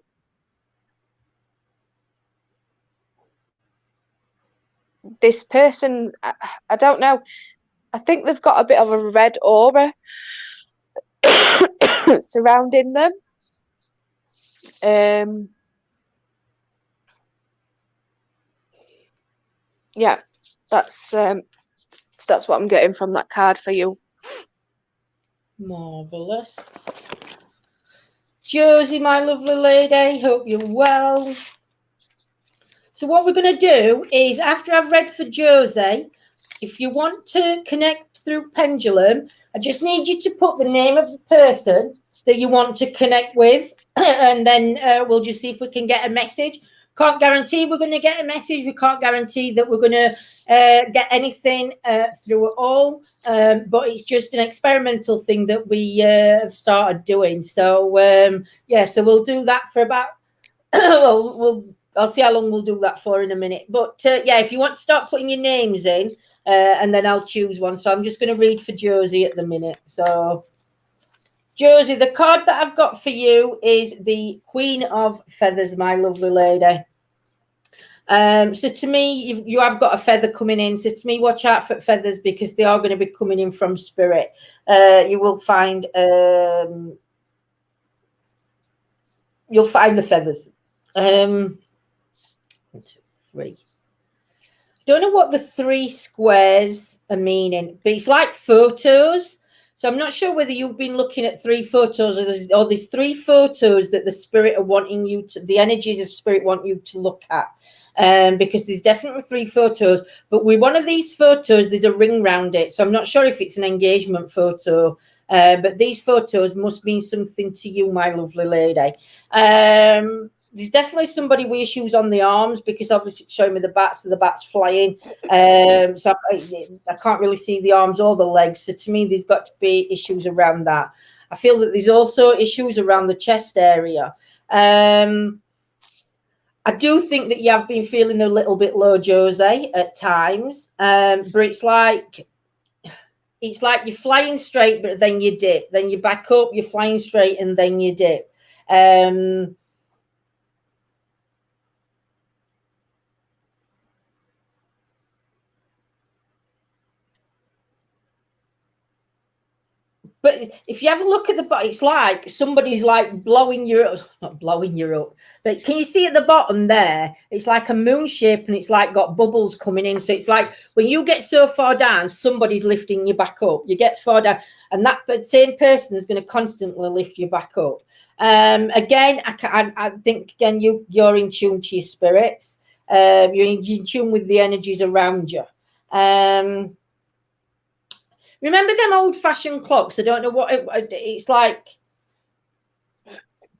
this person, I don't know. I think they've got a bit of a red aura surrounding them. Yeah, that's what I'm getting from that card for you. Marvellous. Josie, my lovely lady, hope you're well. So what we're going to do is, after I've read for Josie, if you want to connect through Pendulum, I just need you to put the name of the person that you want to connect with, and then we'll just see if we can get a message. Can't guarantee we're going to get a message. We can't guarantee that we're going to get anything through it all, but it's just an experimental thing that we have started doing. So, yeah, so we'll do that for about, I'll see how long we'll do that for in a minute. But yeah, if you want to start putting your names in, and then I'll choose one. So I'm just going to read for Josie at the minute. So, Josie, the card that I've got for you is the Queen of Feathers, my lovely lady. So to me, you have got a feather coming in. So to me, watch out for feathers, because they are going to be coming in from spirit. You will find you'll find the feathers. 1, 2, 3. Don't know what the 3 squares are meaning, but it's like photos. So I'm not sure whether you've been looking at 3 photos, or there's 3 photos that the spirit are wanting you to, the energies of spirit want you to look at. Because there's definitely 3 photos, but with one of these photos, there's a ring round it. So I'm not sure if it's an engagement photo, but these photos must mean something to you, my lovely lady. There's definitely somebody with issues on the arms, because obviously it's showing me the bats and the bats flying. So I can't really see the arms or the legs. So to me, there's got to be issues around that. I feel that there's also issues around the chest area. I do think that you have been feeling a little bit low, Josie, at times. But it's like you're flying straight, but then you dip. Then you back up, you're flying straight, and then you dip. But if you have a look at the bottom, it's like somebody's like blowing you up, not blowing you up, but can you see at the bottom there? It's like a moon shape, and it's like got bubbles coming in. So it's like when you get so far down, somebody's lifting you back up. You get far down, and that same person is going to constantly lift you back up. Again, I think again you're in tune to your spirits. You're in tune with the energies around you. Remember them old-fashioned clocks? I don't know what it's like.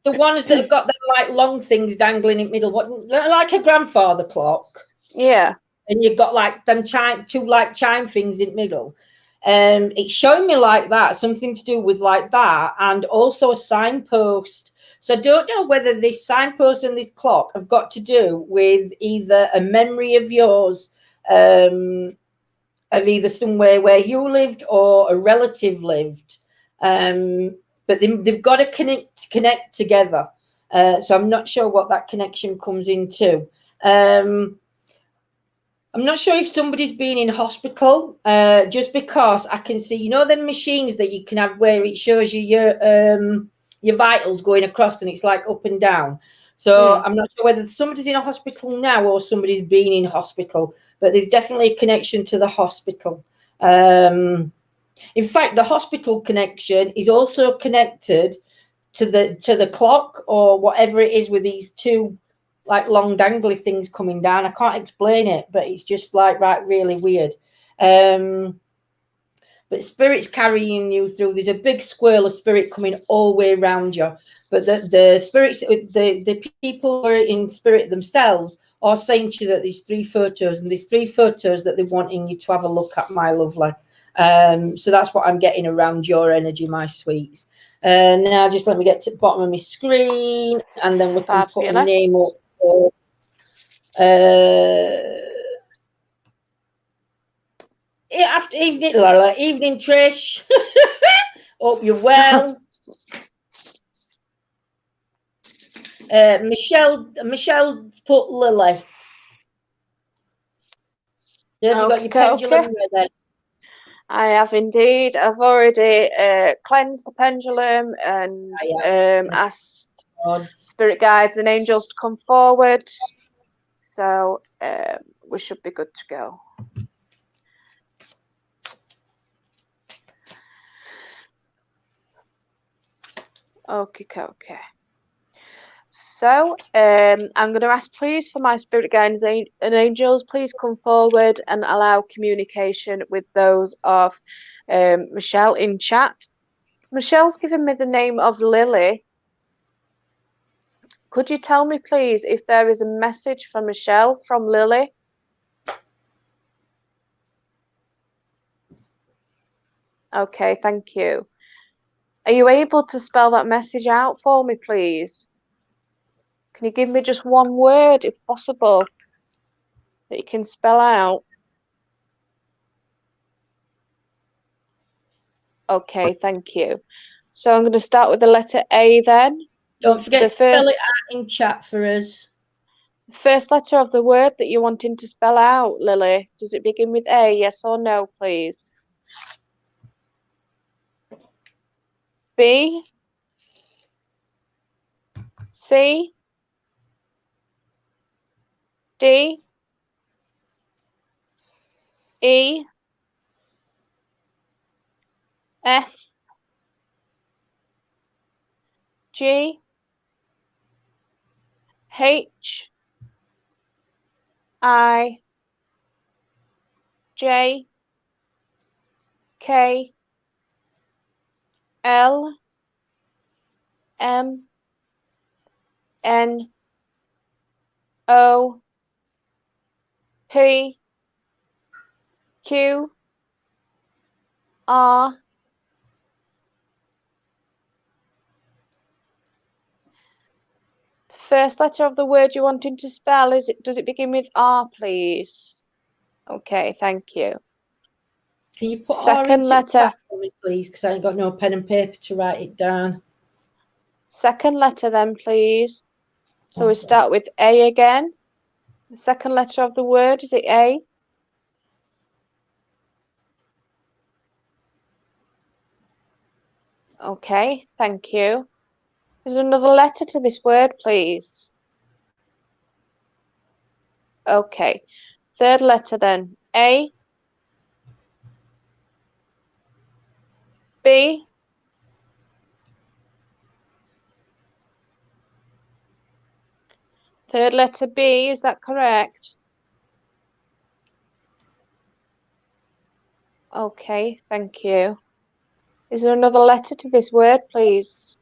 The ones that have got them like long things dangling in the middle, like a grandfather clock. Yeah. And you've got like them two like chime things in the middle. It's showing me like that, something to do with like that, and also a signpost. So I don't know whether this signpost and this clock have got to do with either a memory of yours, of either somewhere where you lived or a relative lived, but they've got to connect together. So I'm not sure what that connection comes into. I'm not sure if somebody's been in hospital, just because I can see, you know, them machines that you can have where it shows you your vitals going across, and it's like up and down. So I'm not sure whether somebody's in a hospital now or somebody's been in hospital, but there's definitely a connection to the hospital. In fact, the hospital connection is also connected to the clock or whatever it is with these 2 like long dangly things coming down. I can't explain it, but it's just like really weird. But spirit's carrying you through. There's a big swirl of spirit coming all the way around you. But the spirits, the people who are in spirit themselves are saying to you that there's 3 photos, and there's 3 photos that they're wanting you to have a look at, my lovely. So that's what I'm getting around your energy, my sweets. Now just let me get to the bottom of my screen, and then we can put a name up for after evening, Lola. Evening, Trish. Hope you're well. Michelle put Lily. Have you got your pendulum ready? I have indeed. I've already cleansed the pendulum and asked spirit guides and angels to come forward. So we should be good to go. Okay. So I'm going to ask, please, for my spirit guides and angels, please come forward and allow communication with those of Michelle in chat. Michelle's given me the name of Lily. Could you tell me, please, if there is a message for Michelle from Lily? Okay, thank you. Are you able to spell that message out for me, please? Can you give me just one word, if possible, that you can spell out? Okay, thank you. So I'm going to start with the letter A then. Don't forget to spell it out in chat for us. First letter of the word that you're wanting to spell out, Lily. Does it begin with A? Yes or no, please? B, C, D, E, F, G, H, I, J, K, L, M, N, O, P, Q, R, first letter of the word you're wanting to spell, does it begin with R, please? Okay, thank you. Can you put second letter for me, please? Because I ain't got no pen and paper to write it down. Second letter then, please. So we start with A again. The second letter of the word, is it A? Okay, thank you. Is there another letter to this word, please? Okay, third letter then. A, B, third letter B, is that correct? Okay, thank you. Is there another letter to this word, please?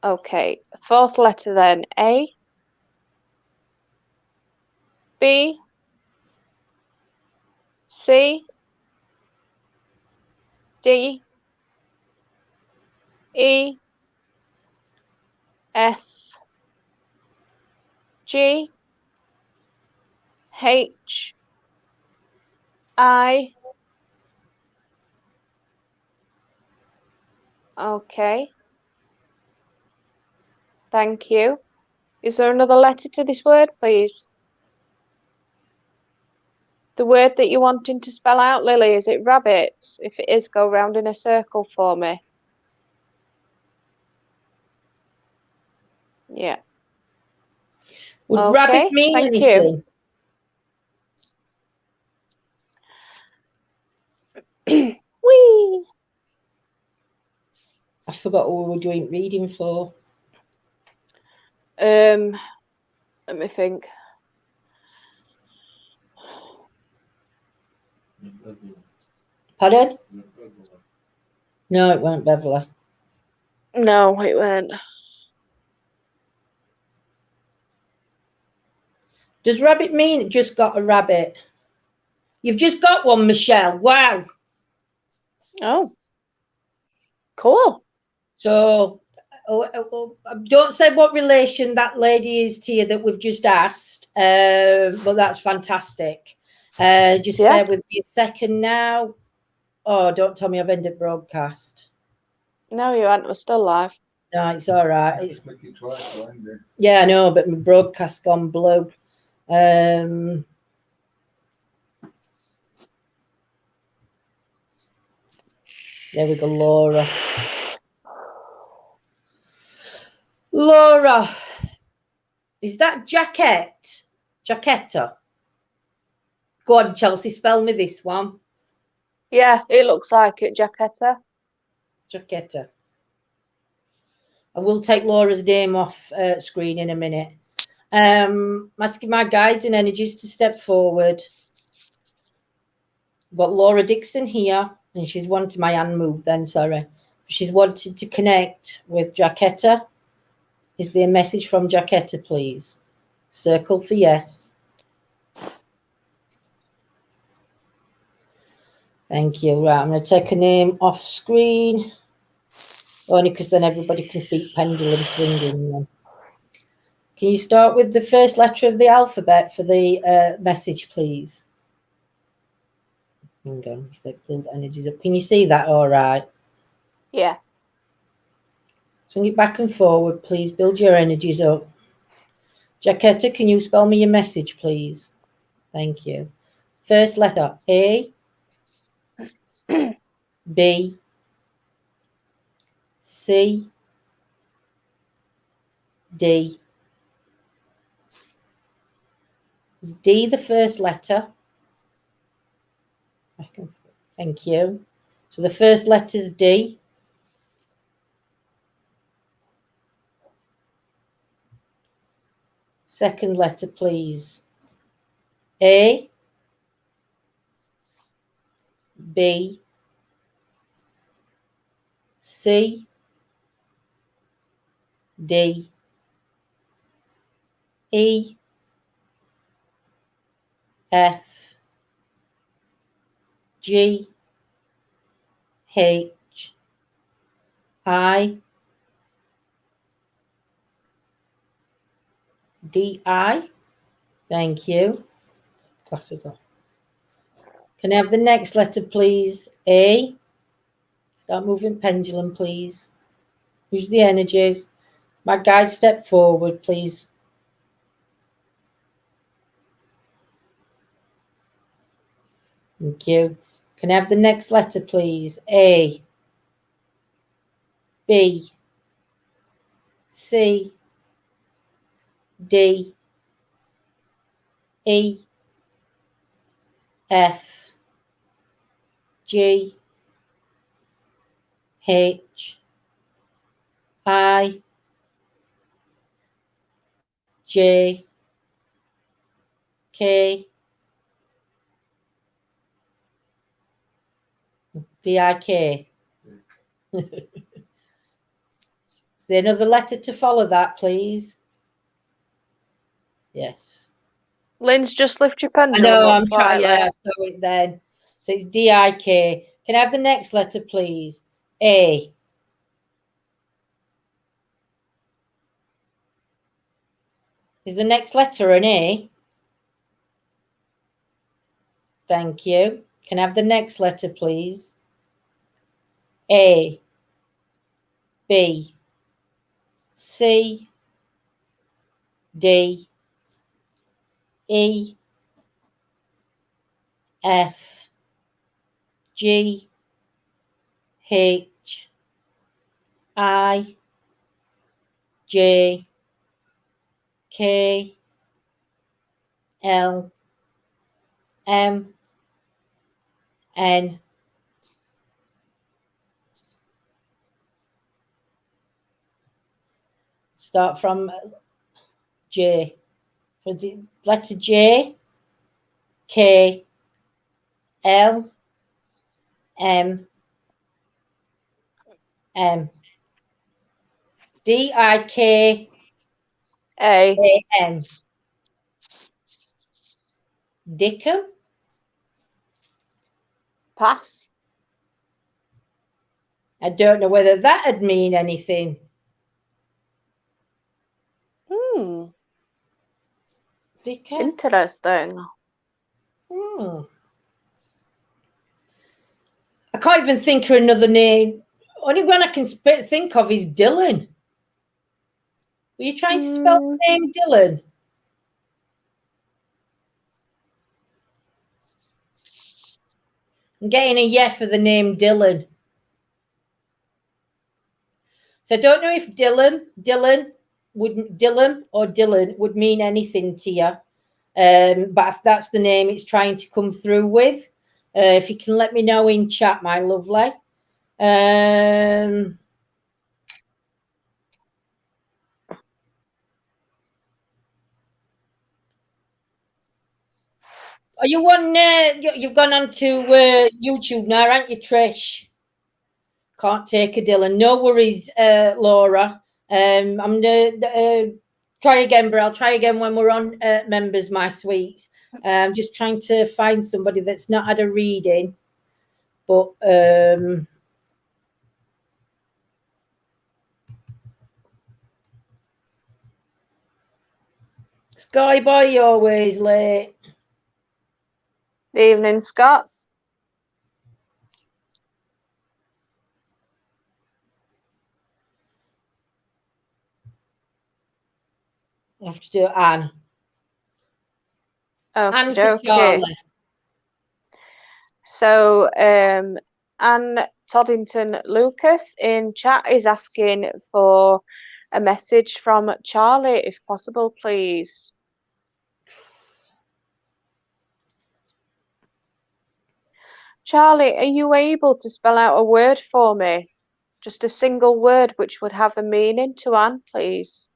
Okay, fourth letter then. A, B, C, D, E, F, G, H, I. Okay. Thank you. Is there another letter to this word, please? The word that you're wanting to spell out, Lily, is it rabbit? If it is, go round in a circle for me. Yeah. Would rabbit mean anything? Whee! I forgot what we were doing reading for. Let me think. Pardon? No, it weren't Beverly. No, it weren't. Does rabbit mean just got a rabbit? You've just got one, Michelle. Wow. Oh. Cool. So don't say what relation that lady is to you that we've just asked, but that's fantastic. Just bear with me a second now. Oh, don't tell me I've ended broadcast. No, you aren't. We're still live. No, it's all right. It's clicking twice to end it. Yeah, I know, but my broadcast's gone blue. There we go, Laura. Laura, is that jacket? Jaquetta? Go on, Chelsea, spell me this one. Yeah, it looks like it, Jaquetta. Jaquetta. I will take Laura's name off screen in a minute. Asking my guides and energies to step forward. Got Laura Dixon here, and she's wanted my hand moved then, sorry. She's wanted to connect with Jaquetta. Is there a message from Jaquetta, please? Circle for yes. Thank you. Right, I'm going to take a name off screen. Only because then everybody can see Pendulum swinging then. Can you start with the first letter of the alphabet for the message, please? Hang on, build energies up. Can you see that all right? Yeah. Swing it back and forward, please. Build your energies up. Jaquetta, can you spell me your message, please? Thank you. First letter, A, B, C, D. Is D the first letter? Thank you. So the first letter is D. Second letter, please. A, B, C, D, E, F, G, H, I, D, I. Thank you. Glasses off. Can I have the next letter, please? A. Start moving pendulum, please. Use the energies. My guide, step forward, please. Thank you. Can I have the next letter, please? A, B, C, D, E, F, G, H, I, J, K, D, I, K. Is there another letter to follow that, please? Yes. Lynn's just lift your I pendulum know, up I'm trying. slightly. Yeah, I saw it then. So it's D-I-K. Can I have the next letter, please? A. Is the next letter an A? Thank you. Can I have the next letter, please? A, B, C, D, E, F, G, H, I, J, K, L, M, N, start from J. So the letter J, K, L, M, M, D, I, K, A. A, N. Dickham? Pass. I don't know whether that'd mean anything. Dicker? Interesting. I can't even think of another name. Only one I can think of is Dylan. Were you trying to spell the name Dylan? I'm getting a yes for the name Dylan. So I don't know if Dylan would mean anything to you. But if that's the name it's trying to come through with, if you can let me know in chat, my lovely. Are you on? You've gone on to YouTube now, aren't you, Trish? Can't take a Dylan. No worries, Laura. I'm gonna try again, but I'll try again when we're on members, my sweets. I'm just trying to find somebody that's not had a reading, but Skyboy, you're always late. Evening, Scots. I have to do Anne. Anne for Okay. Charlie. So, Anne Toddington Lucas in chat is asking for a message from Charlie, if possible, please. Charlie, are you able to spell out a word for me? Just a single word which would have a meaning to Anne, please.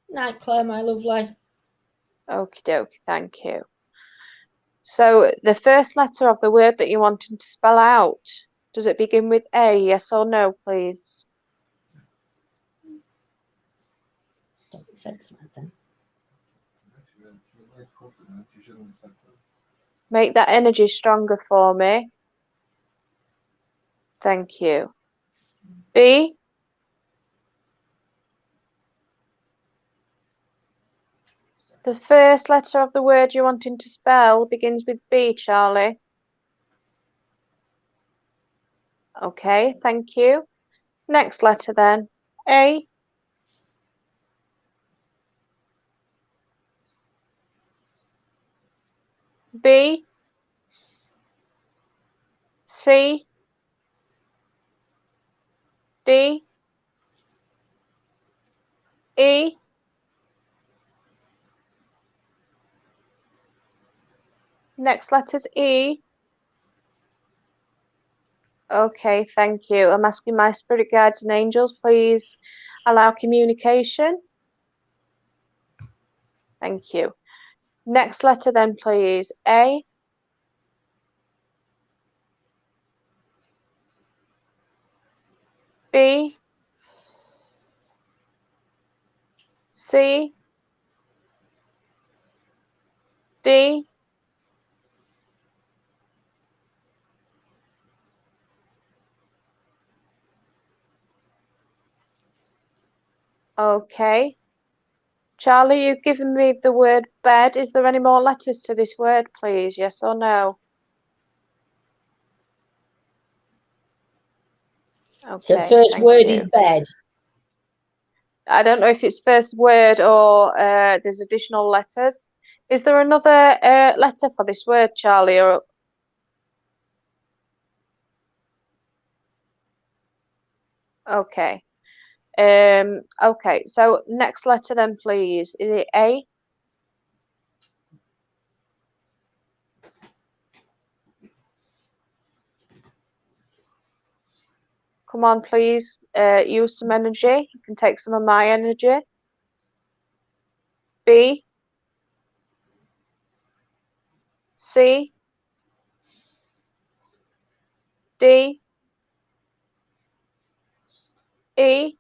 Night, Claire, my lovely. Okie dokie, thank you. So the first letter of the word that you're wanting to spell out, does it begin with A, yes or no, please? Make that energy stronger for me. Thank you. B. The first letter of the word you're wanting to spell begins with B, Charlie. Okay, thank you. Next letter then. A. B. C. D. E. Next letter's E. Okay, thank you. I'm asking my spirit guides and angels, please allow communication. Thank you. Next letter then, please. A. B. C. D. Okay. Charlie, you've given me the word bed. Is there any more letters to this word, please? Yes or no? Okay, so first word is bed. I don't know if it's first word or there's additional letters. Is there another letter for this word, Charlie? Or okay. Okay, so next letter then, please. Is it A? Come on, please. Use some energy. You can take some of my energy. B. C. D. E.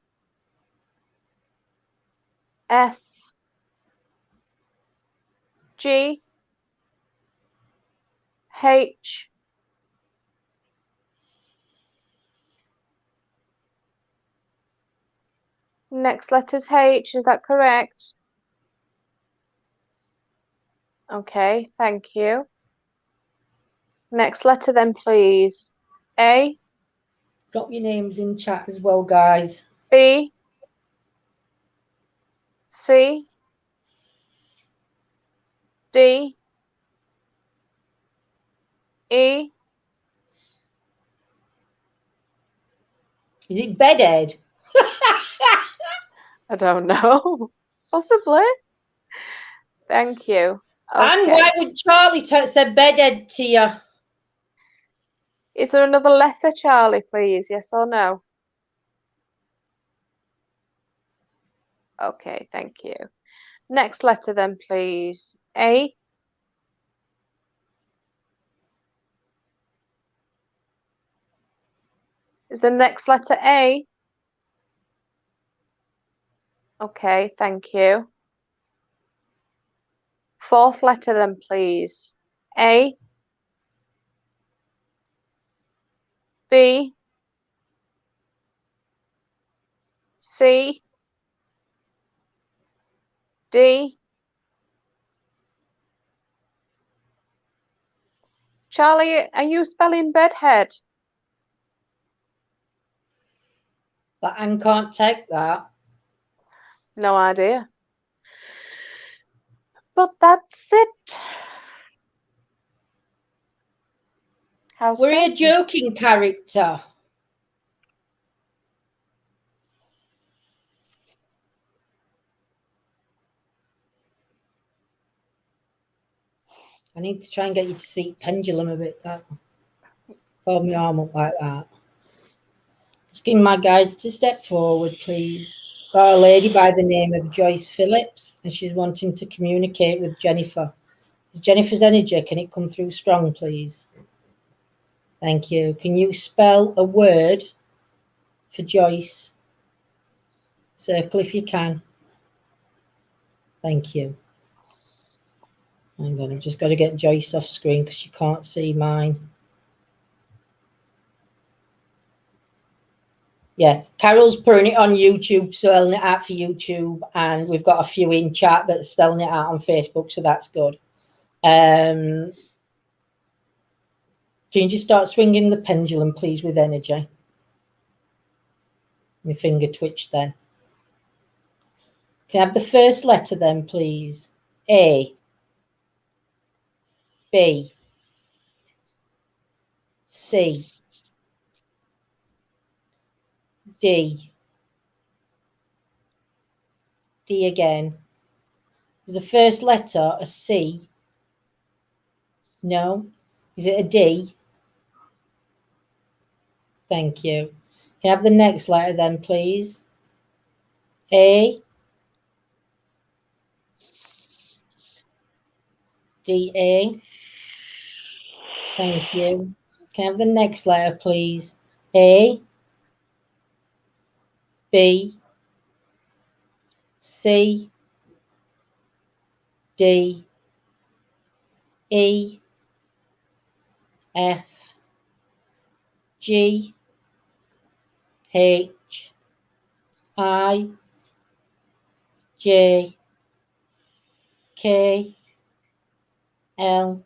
F. G. H. Next letter's H, is that correct? Okay, thank you. Next letter then, please. A, Drop your names in chat as well, guys. B, C, D, E. Is it bedhead? I don't know. Possibly. Thank you. And Okay. why would Charlie say bedhead to you? Is there another letter, Charlie, please? Yes or no? Okay, thank you. Next letter then, please. A. Is the next letter A? Okay, thank you. Fourth letter then, please. A. B. C. D. Charlie, are you spelling bedhead? But Anne can't take that. No idea. But that's it. How Were you a strange. joking character? I need to try and get you to see Pendulum a bit. That hold my arm up like that. Asking my guides to step forward, please. Got a lady by the name of Joyce Phillips, and she's wanting to communicate with Jennifer. Is Jennifer's energy? Can it come through strong, please? Thank you. Can you spell a word for Joyce? Circle if you can. Thank you. Hang on, I've just got to get Joyce off screen because she can't see mine. Yeah, Carol's putting it on YouTube, spelling it out for YouTube, and we've got a few in chat that's spelling it out on Facebook, so that's good. Can you just start swinging the pendulum, please, with energy? My finger twitched then. Can I have the first letter then, please? A. B. C. D. D again. Is the first letter a C? No. Is it a D? Thank you. Can I have the next letter then, please? A. D. A. Thank you. Can I have the next letter, please? A. B. C. D. E. F. G. H. I. J. K. L.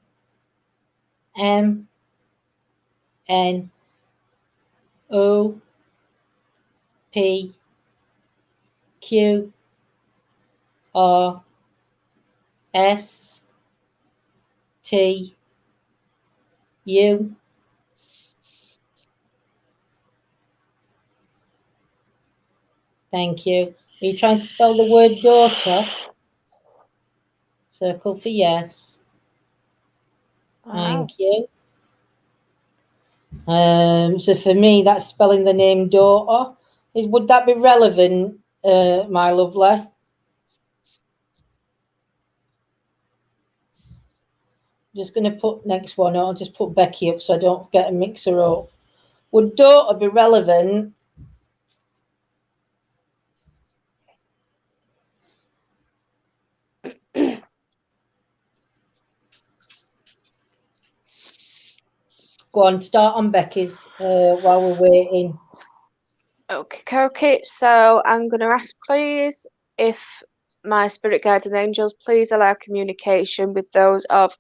M. N. O. P. Q. R. S. T. U. Thank you. Are you trying to spell the word daughter? Circle for yes. Wow. Thank you. So for me, that's spelling the name daughter. Would that be relevant, my lovely? Just going to put next one. I'll just put Becky up so I don't get a mixer up. Would daughter be relevant? Go on, start on Becky's while we're waiting. Okay. So I'm going to ask, please, if my spirit guides and angels please allow communication with those of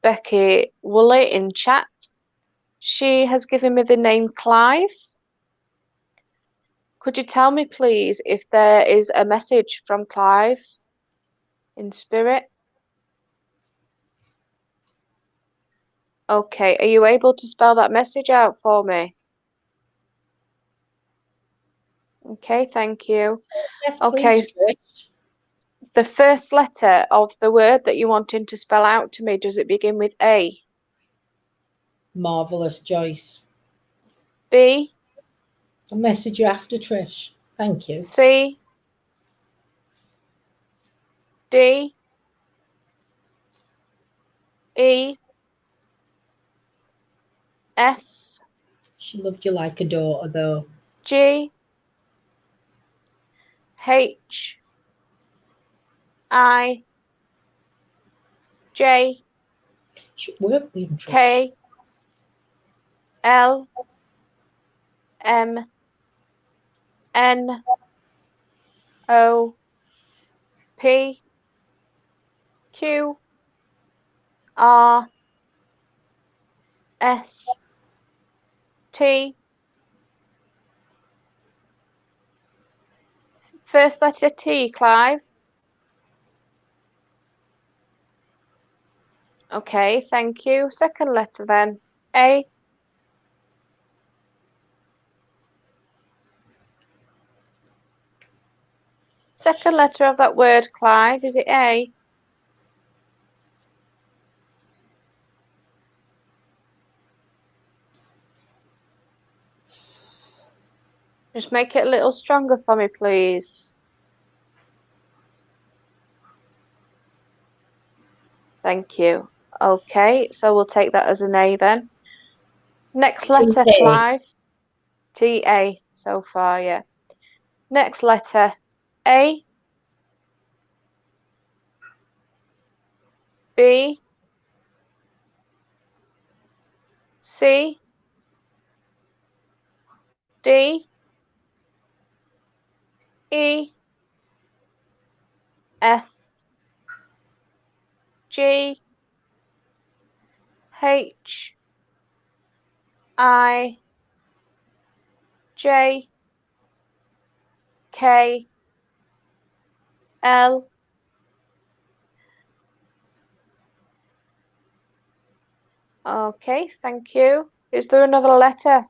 Becky Woolley in chat. She has given me the name Clive. Could you tell me, please, if there is a message from Clive in spirit? Okay, are you able to spell that message out for me? Okay, thank you. Yes, Okay, please, Trish. the first letter of the word that you want him to spell out to me, does it begin with A? Marvelous, Joyce. B? I'll message you after, Trish. Thank you. C? D? E? F? She loved you like a daughter, though. G? H? I? J? Should work with him, Trish. K? L? M? N? O? P? Q? R? S? T? First letter T, Clive. Okay, thank you. Second letter then. A. Second letter of that word, Clive. Is it A? Just make it a little stronger for me, please. Thank you. Okay, so we'll take that as an A then. Next letter, T-A. Clive. T-A so far, yeah. Next letter, A. B. C. D. E. F. G. H. I. J. K. L. Okay, thank you. Is there another letter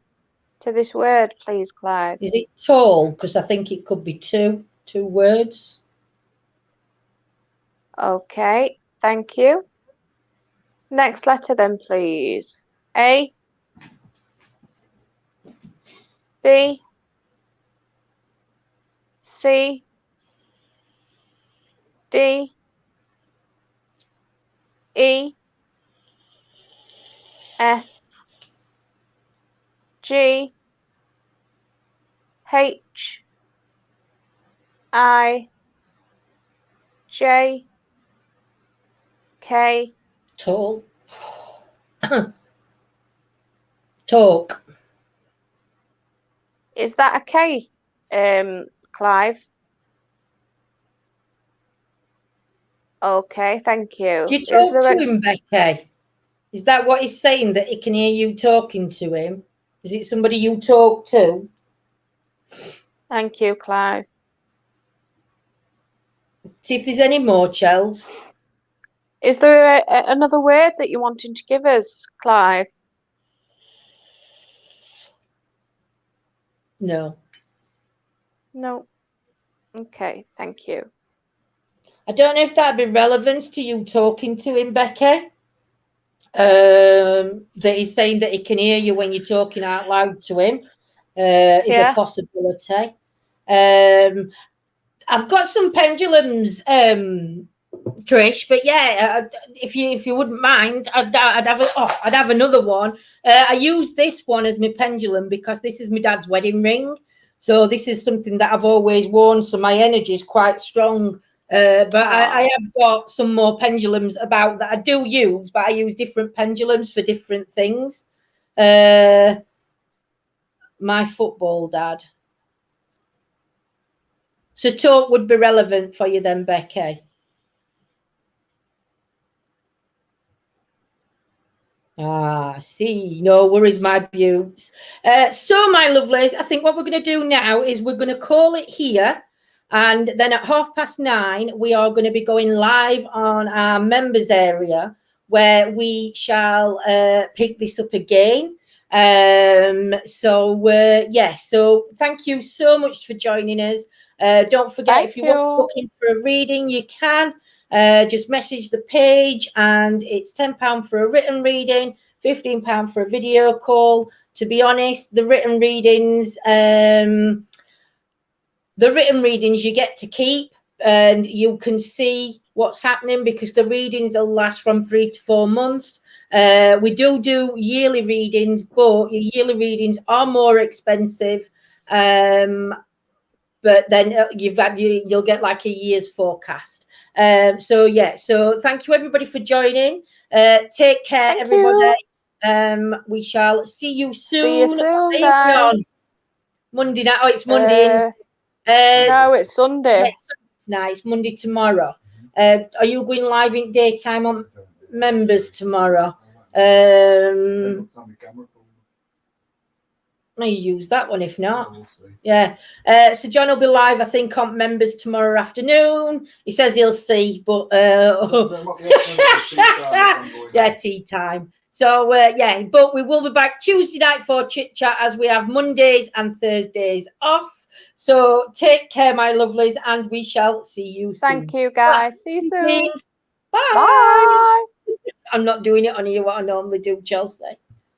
to this word, please, Clive? Is it tall? Because I think it could be two words. Okay, thank you. Next letter then, please. A. B. C. D. E. F. G. H. I. J. K. Tall. Talk. Is that a K, Clive? Okay, thank you. Do you Is talk there to him, Becky? Is that what he's saying, that he can hear you talking to him? Is it somebody you talk to? Thank you, Clive. See if there's any more, Chels. Is there another word that you're wanting to give us, Clive? No. No. Okay, thank you. I don't know if that'd be relevant to you talking to him, Becky. That he's saying that he can hear you when you're talking out loud to him. Is a possibility. I've got some pendulums, Trish, but yeah, if you wouldn't mind, I'd have another one. I use this one as my pendulum because this is my dad's wedding ring. So this is something that I've always worn, so my energy is quite strong. But I have got some more pendulums about that I do use, but I use different pendulums for different things. My football dad. So talk would be relevant for you then, Becky. See, no worries, my beauts. So, my lovelies, I think what we're going to do now is we're going to call it here. And then at 9:30, we are going to be going live on our members area where we shall pick this up again. So thank you so much for joining us. Don't forget, if you want looking for a reading, you can. Just message the page, and it's £10 for a written reading, £15 for a video call. To be honest, the written readings you get to keep, and you can see what's happening because the readings will last from 3 to 4 months. We do yearly readings, but your yearly readings are more expensive. But then you'll get like a year's forecast. So thank you everybody for joining. Take care, everybody. We shall see you soon. See you soon, guys. Monday night. Oh, it's Monday. No, it's Sunday. It's Monday tomorrow. Are you going live in daytime on members tomorrow? I use that one if not. Yeah. So John will be live, I think, on members tomorrow afternoon. He says he'll see, but yeah, tea time. So but we will be back Tuesday night for chit chat, as we have Mondays and Thursdays off. So take care, my lovelies, and we shall see you soon. Thank you, guys. See you soon. Bye. Bye. I'm not doing it on you what I normally do, Chelsea.